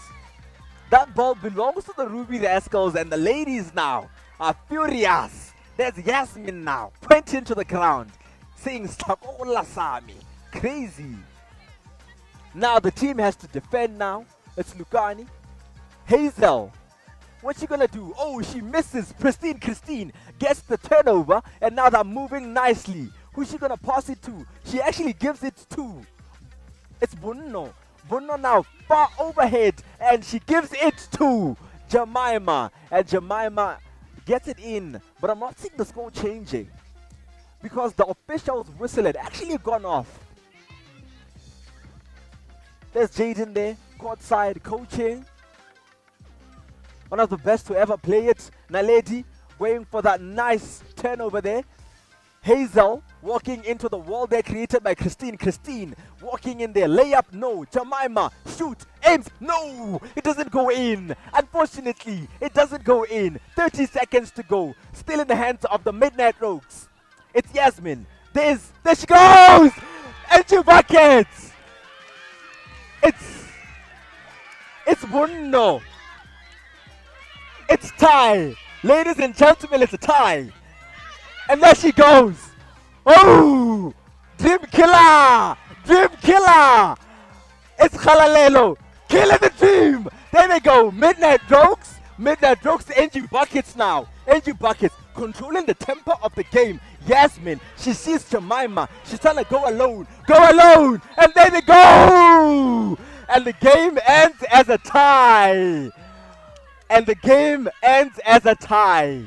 that ball belongs to the Ruby Rascals, and the ladies now are furious. There's Yasmin now pointing to the ground, saying Stakola Sami. Crazy. Now the team has to defend now. It's Lukani. Hazel, what's she gonna do? Oh, she misses. Christine gets the turnover, and now they're moving nicely. Who's she gonna pass it to? She actually gives it to... It's Bunno. Bunno now far overhead, and she gives it to Jemima. And Jemima gets it in. But I'm not seeing the score changing, because the official's whistle had actually gone off. There's Jaden there, courtside coaching. One of the best to ever play it. Naledi going for that nice turnover there. Hazel walking into the wall there created by Christine. Christine walking in there. Layup, no. Jemima, shoot, aims, no. It doesn't go in. Unfortunately, it doesn't go in. 30 seconds to go. Still in the hands of the Midnight Rouges. It's Yasmin. There she goes! And two buckets! It's Bruno. It's tie. Ladies and gentlemen, it's a tie. And there she goes. Oh! Dream killer! Dream killer! It's Khalalelo. Killing the team. There they go. Midnight Rouges. Midnight Rouges engine buckets now. Engine buckets. Controlling the tempo of the game. Yasmin. She sees Jemima. She's trying to go alone. Go alone. And there they go. And the game ends as a tie. And the game ends as a tie.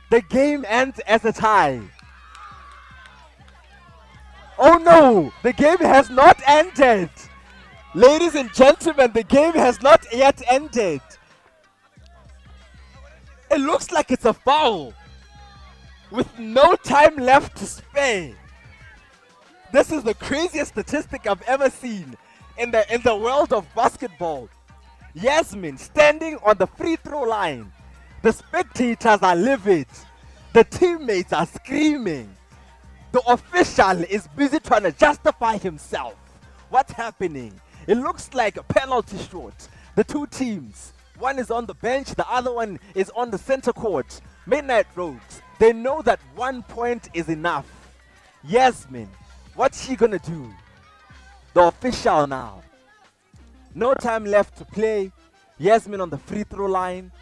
The game ends as a tie. Oh no, the game has not ended. Ladies and gentlemen, the game has not yet ended. It looks like it's a foul with no time left to spare. This is the craziest statistic I've ever seen in the world of basketball. Yasmin standing on the free throw line. The spectators are livid. The teammates are screaming. The official is busy trying to justify himself. What's happening? It looks like a penalty shot. The two teams, one is on the bench, the other one is on the center court. Midnight Rouges, they know that 1 point is enough. Yasmin, what's she gonna do? The official now. No time left to play. Yasmin on the free throw line.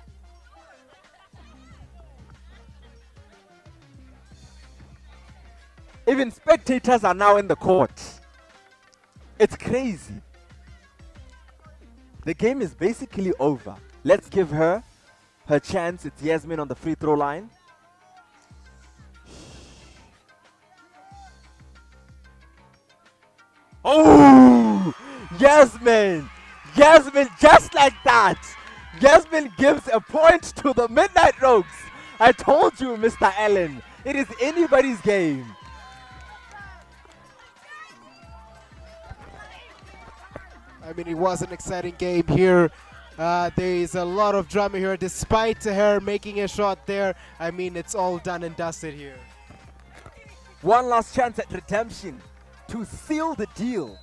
Even spectators are now in the court. It's crazy. The game is basically over. Let's give her her chance. It's Yasmin on the free throw line. Oh! Yasmin! Yasmin, just like that! Yasmin gives a point to the Midnight Rouges. I told you, Mr. Allen, it is anybody's game. I mean, it was an exciting game here. There is a lot of drama here, despite her making a shot there. I mean, it's all done and dusted here. One last chance at redemption to seal the deal.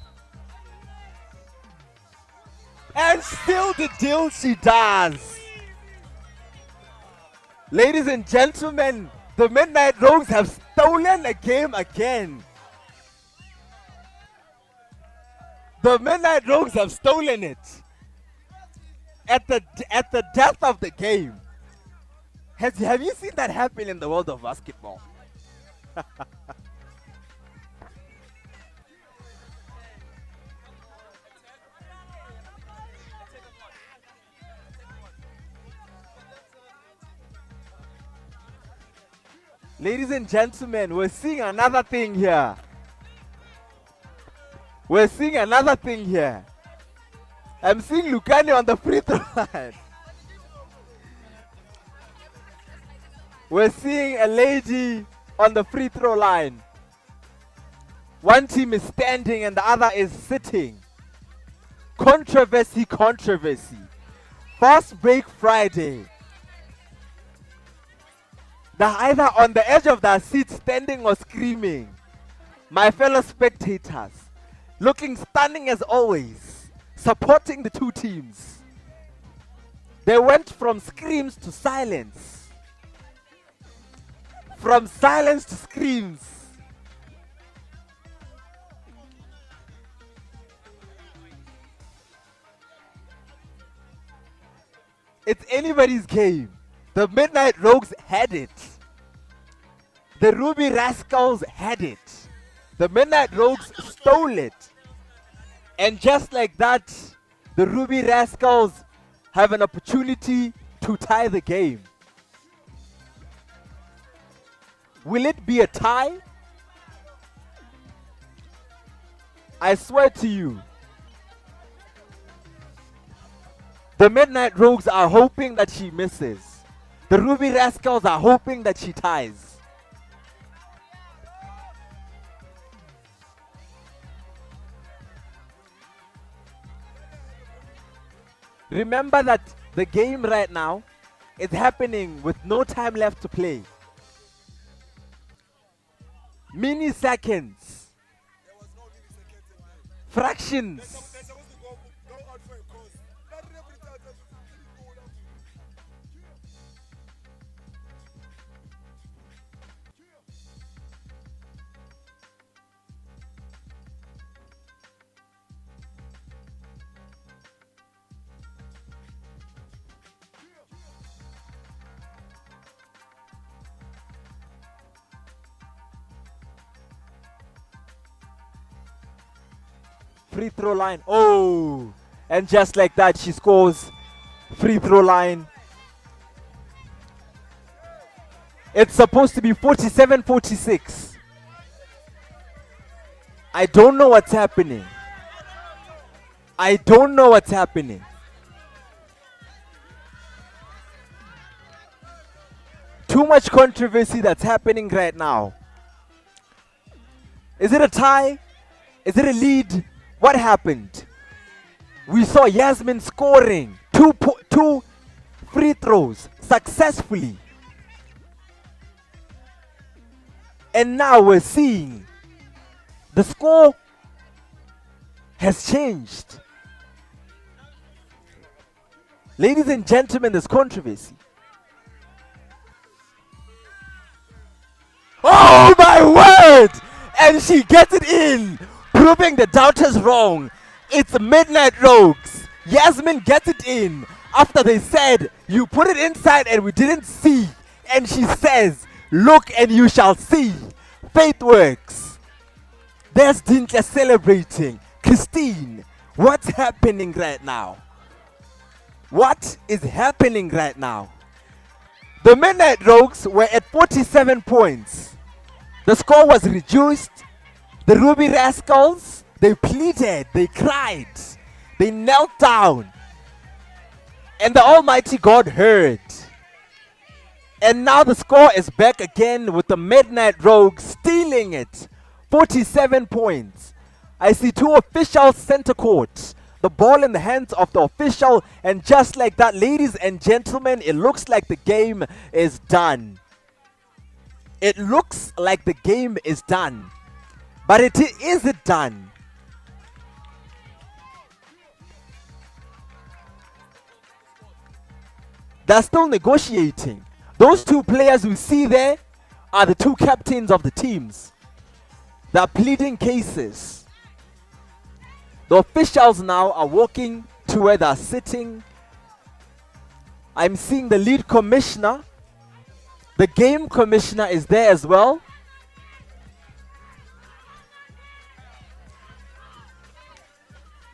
And seal the deal she does. Ladies and gentlemen, The Midnight Rouges have stolen the game again. The Midnight Rouges have stolen it. At the death of the game. Have you seen that happen in the world of basketball? Ladies and gentlemen, we're seeing another thing here. We're seeing another thing here. I'm seeing Lucani on the free throw line. We're seeing a lady on the free throw line. One team is standing and the other is sitting. Controversy, controversy. Fast break Friday. They're either on the edge of their seat standing or screaming. My fellow spectators, looking stunning as always, supporting the two teams. They went from screams to silence. From silence to screams. It's anybody's game. The Midnight Rouges had it. The Ruby Rascals had it. The Midnight Rouges stole it. And just like that, the Ruby Rascals have an opportunity to tie the game. Will it be a tie? I swear to you, the Midnight Rouges are hoping that she misses. The Ruby Rascals are hoping that she ties. Remember that the game right now is happening with no time left to play. Milliseconds. Fractions. Free throw line. Oh, and just like that she scores. Free throw line. It's supposed to be 47-46. I don't know what's happening. I don't know what's happening. Too much controversy that's happening right now. Is it a tie? Is it a lead? What happened? We saw Yasmin scoring two free throws successfully. And now we're seeing the score has changed. Ladies and gentlemen, there's controversy. Oh my word! And she gets it in, proving the doubters wrong. It's Midnight Rouges. Yasmin gets it in after they said, you put it inside and we didn't see. And she says, look and you shall see. Faith works. There's Dintle celebrating. Christine, what's happening right now? What is happening right now? The Midnight Rouges were at 47 points. The score was reduced. The Ruby Rascals, they pleaded, they cried, they knelt down. And the Almighty God heard. And now the score is back again with the Midnight Rouges stealing it. 47 points. I see two officials center court. The ball in the hands of the official. And just like that, ladies and gentlemen, it looks like the game is done. It looks like the game is done. But is it done? They're still negotiating. Those two players we see there, are the two captains of the teams. They are pleading cases. The officials now are walking to where they are sitting. I'm seeing the lead commissioner. The game commissioner is there as well.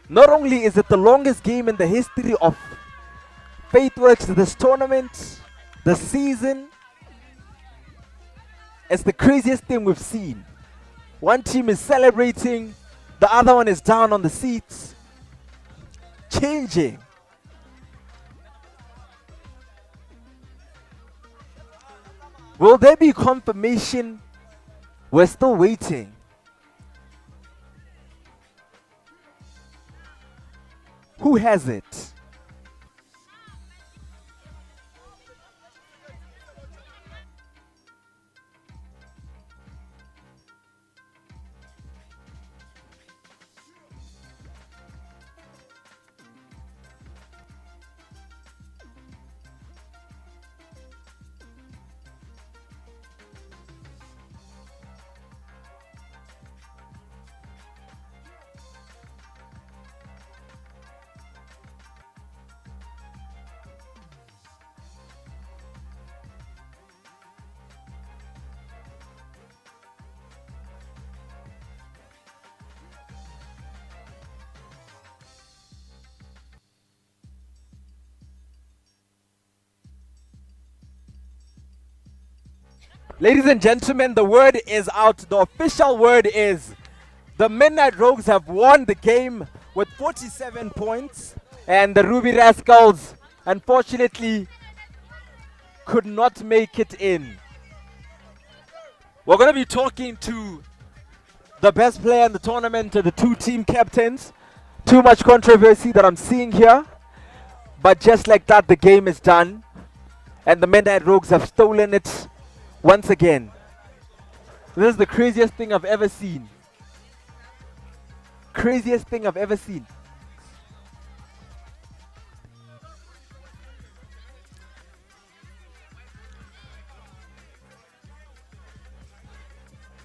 Not only is it the longest game in the history of Faithworks, this tournament, the season, it's the craziest thing we've seen. One team is celebrating, the other one is down on the seats, changing. Will there be confirmation? We're still waiting. Who has it? Ladies and gentlemen, the word is out. The official word is the Midnight Rouges have won the game with 47 points, and the Ruby Rascals, unfortunately, could not make it in. We're going to be talking to the best player in the tournament, the two team captains. Too much controversy that I'm seeing here, but just like that, the game is done, and the Midnight Rouges have stolen it once again. This is the craziest thing I've ever seen. Craziest thing I've ever seen.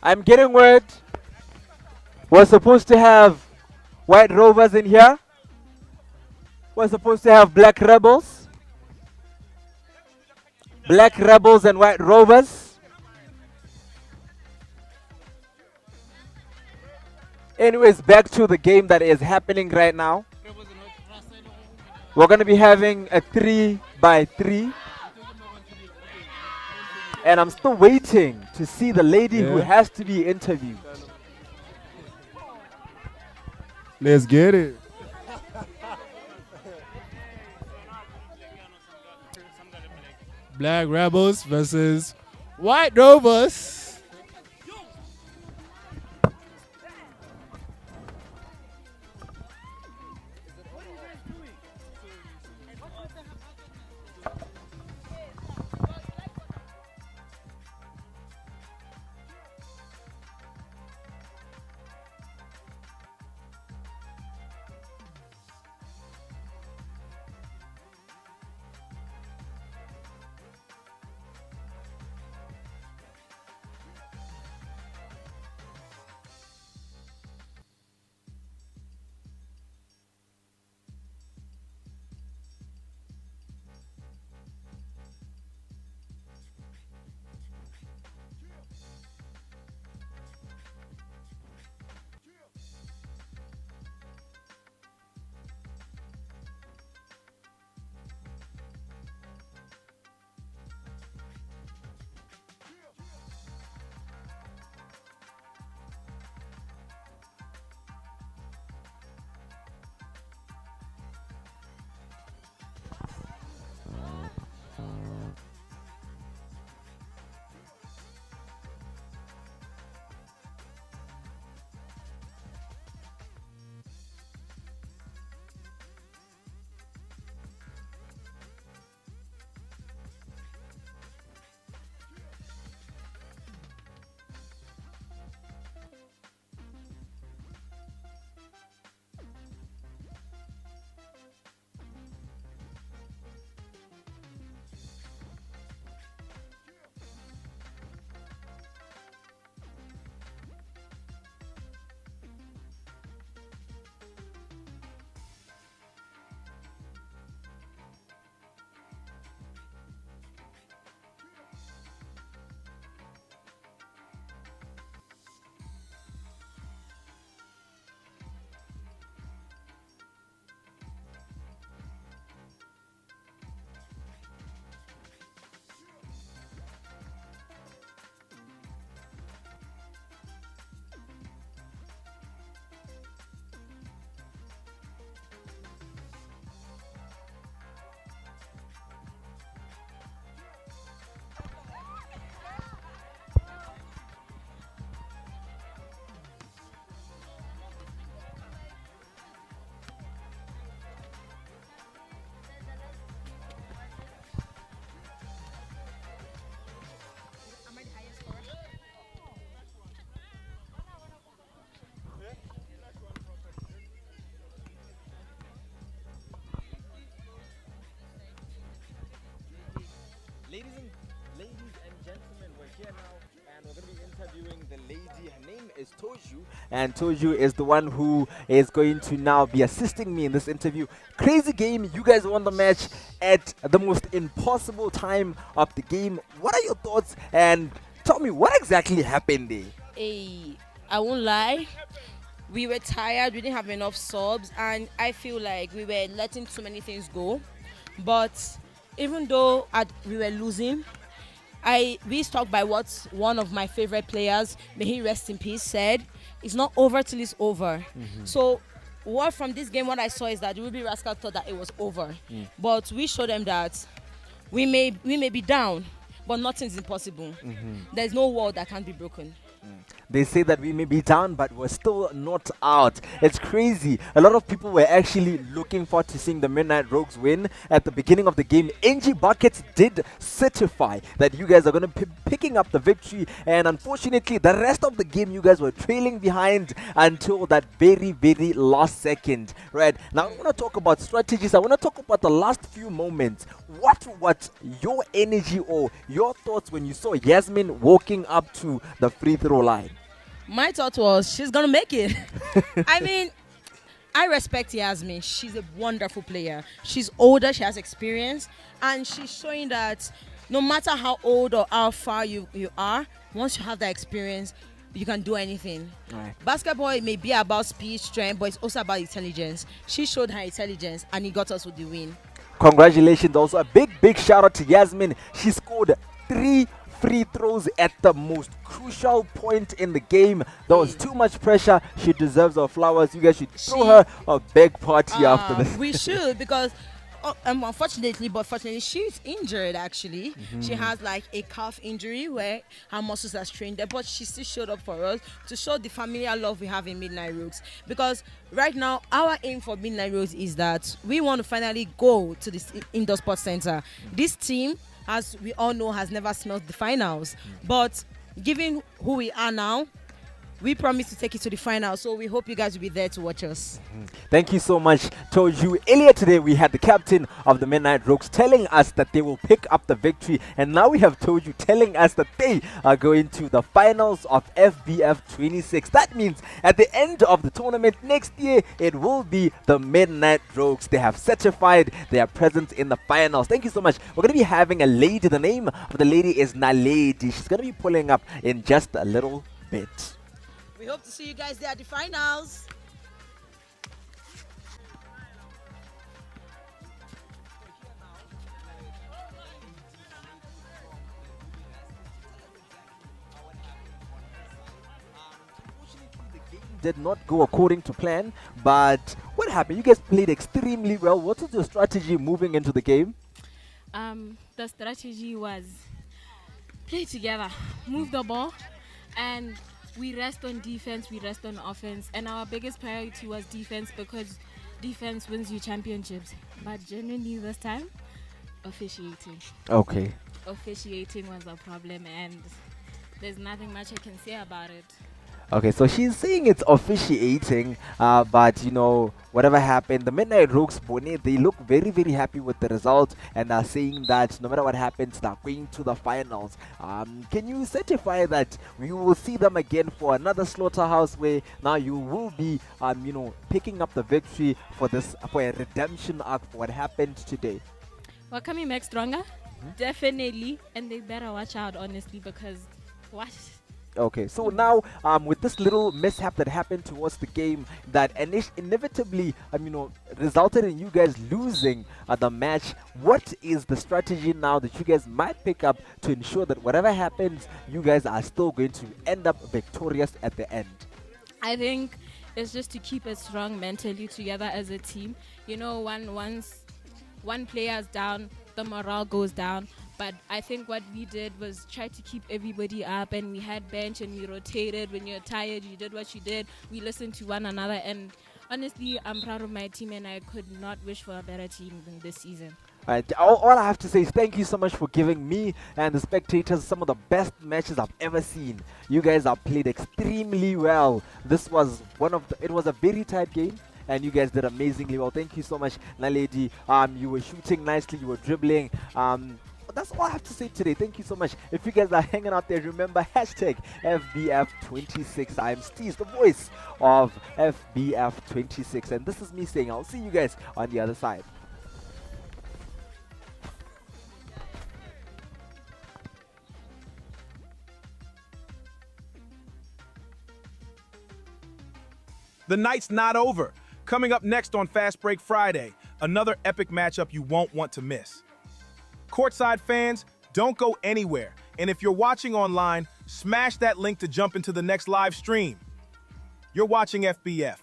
I'm getting word we're supposed to have White Rovers in here. We're supposed to have Black Rebels. Black Rebels and White Rovers. Anyways, back to the game that is happening right now. We're going to be having a 3-by-3. And I'm still waiting to see the lady who has to be interviewed. Let's get it. Black Rebels versus White Rovers. lady. Her name is Toju, and Toju is the one who is going to now be assisting me in this interview. Crazy game. You guys won the match at the most impossible time of the game. What are your thoughts? And tell me, what exactly happened there? I won't lie. We were tired. We didn't have enough subs, and I feel like we were letting too many things go. But even though we were losing, we stuck by what one of my favorite players, may he rest in peace, said: "It's not over till it's over." So, what from this game, what I saw is that Ruby Rascals thought that it was over, but we showed them that we may be down, but nothing's impossible. There's no wall that can't be broken. They say that we may be down, but we're still not out. It's crazy. A lot of people were actually looking forward to seeing the Midnight Rouges win at the beginning of the game. NG Buckets did certify that you guys are going to be picking up the victory. And unfortunately, the rest of the game, you guys were trailing behind until that very, very last second. Right now, I want to talk about strategies. I want to talk about the last few moments. What was your energy or your thoughts when you saw Yasmin walking up to the free throw line? My thought was, she's gonna make it. I mean, I respect Yasmin. She's a wonderful player. She's older, she has experience, and she's showing that no matter how old or how far you are, once you have that experience, you can do anything. Right. Basketball, it may be about speed, strength, but it's also about intelligence. She showed her intelligence, and it got us with the win. Congratulations. Also a big shout out to Yasmin. She scored 3 free throws at the most crucial point in the game. There was too much pressure. She deserves her flowers. You guys should throw her a big party after this. We should, because unfortunately, but fortunately, she's injured actually. She has like a calf injury where her muscles are strained there, but she still showed up for us to show the familiar love we have in Midnight Rouges. Because right now, our aim for Midnight Rouges is that we want to finally go to this indoor sports center. This team, as we all know, has never smelled the finals. But given who we are now, we promise to take it to the final. So we hope you guys will be there to watch us. Thank you so much, Toju. Earlier today, we had the captain of the Midnight Rouges telling us that they will pick up the victory. And now we have Toju telling us that they are going to the finals of FBF26. That means at the end of the tournament next year, it will be the Midnight Rouges. They have certified their presence in the finals. Thank you so much. We're going to be having a lady. The name of the lady is Naledi. She's going to be pulling up in just a little bit. We hope to see you guys there at the finals. Did not go according to plan, but what happened? You guys played extremely well. What was your strategy moving into the game? The strategy was play together, move the ball, and we rest on defense, we rest on offense, and our biggest priority was defense, because defense wins you championships. But genuinely this time, officiating. Okay. Officiating was a problem, and there's nothing much I can say about it. Okay, so she's saying it's officiating, but you know, whatever happened, the Midnight Rouges, Bonet, they look very, very happy with the result, and are saying that no matter what happens, they're going to the finals. Can you certify that we will see them again for another slaughterhouse, where now you will be, you know, picking up the victory for a redemption arc for what happened today? We're coming back stronger, definitely, and they better watch out, honestly, because what? Okay, so now with this little mishap that happened towards the game that inevitably you know, resulted in you guys losing the match, what is the strategy now that you guys might pick up to ensure that whatever happens, you guys are still going to end up victorious at the end? I think it's just to keep us strong mentally together as a team. You know, once one player is down, the morale goes down. But I think what we did was try to keep everybody up, and we had bench and we rotated. When you're tired, you did what you did. We listened to one another, and honestly, I'm proud of my team, and I could not wish for a better team than this season. All I have to say is thank you so much for giving me and the spectators some of the best matches I've ever seen. You guys have played extremely well. This was it was a very tight game, and you guys did amazingly well. Thank you so much, Naledi. You were shooting nicely, you were dribbling. that's all I have to say today. Thank you so much. If you guys are hanging out there, remember hashtag FBF26. I am Steve, the voice of FBF26, and this is me saying I'll see you guys on the other side. The night's not over. Coming up next on Fast Break Friday, another epic matchup you won't want to miss. Courtside fans, don't go anywhere. And if you're watching online, smash that link to jump into the next live stream. You're watching FBF,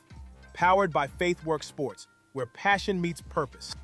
powered by FaithWorks Sports, where passion meets purpose.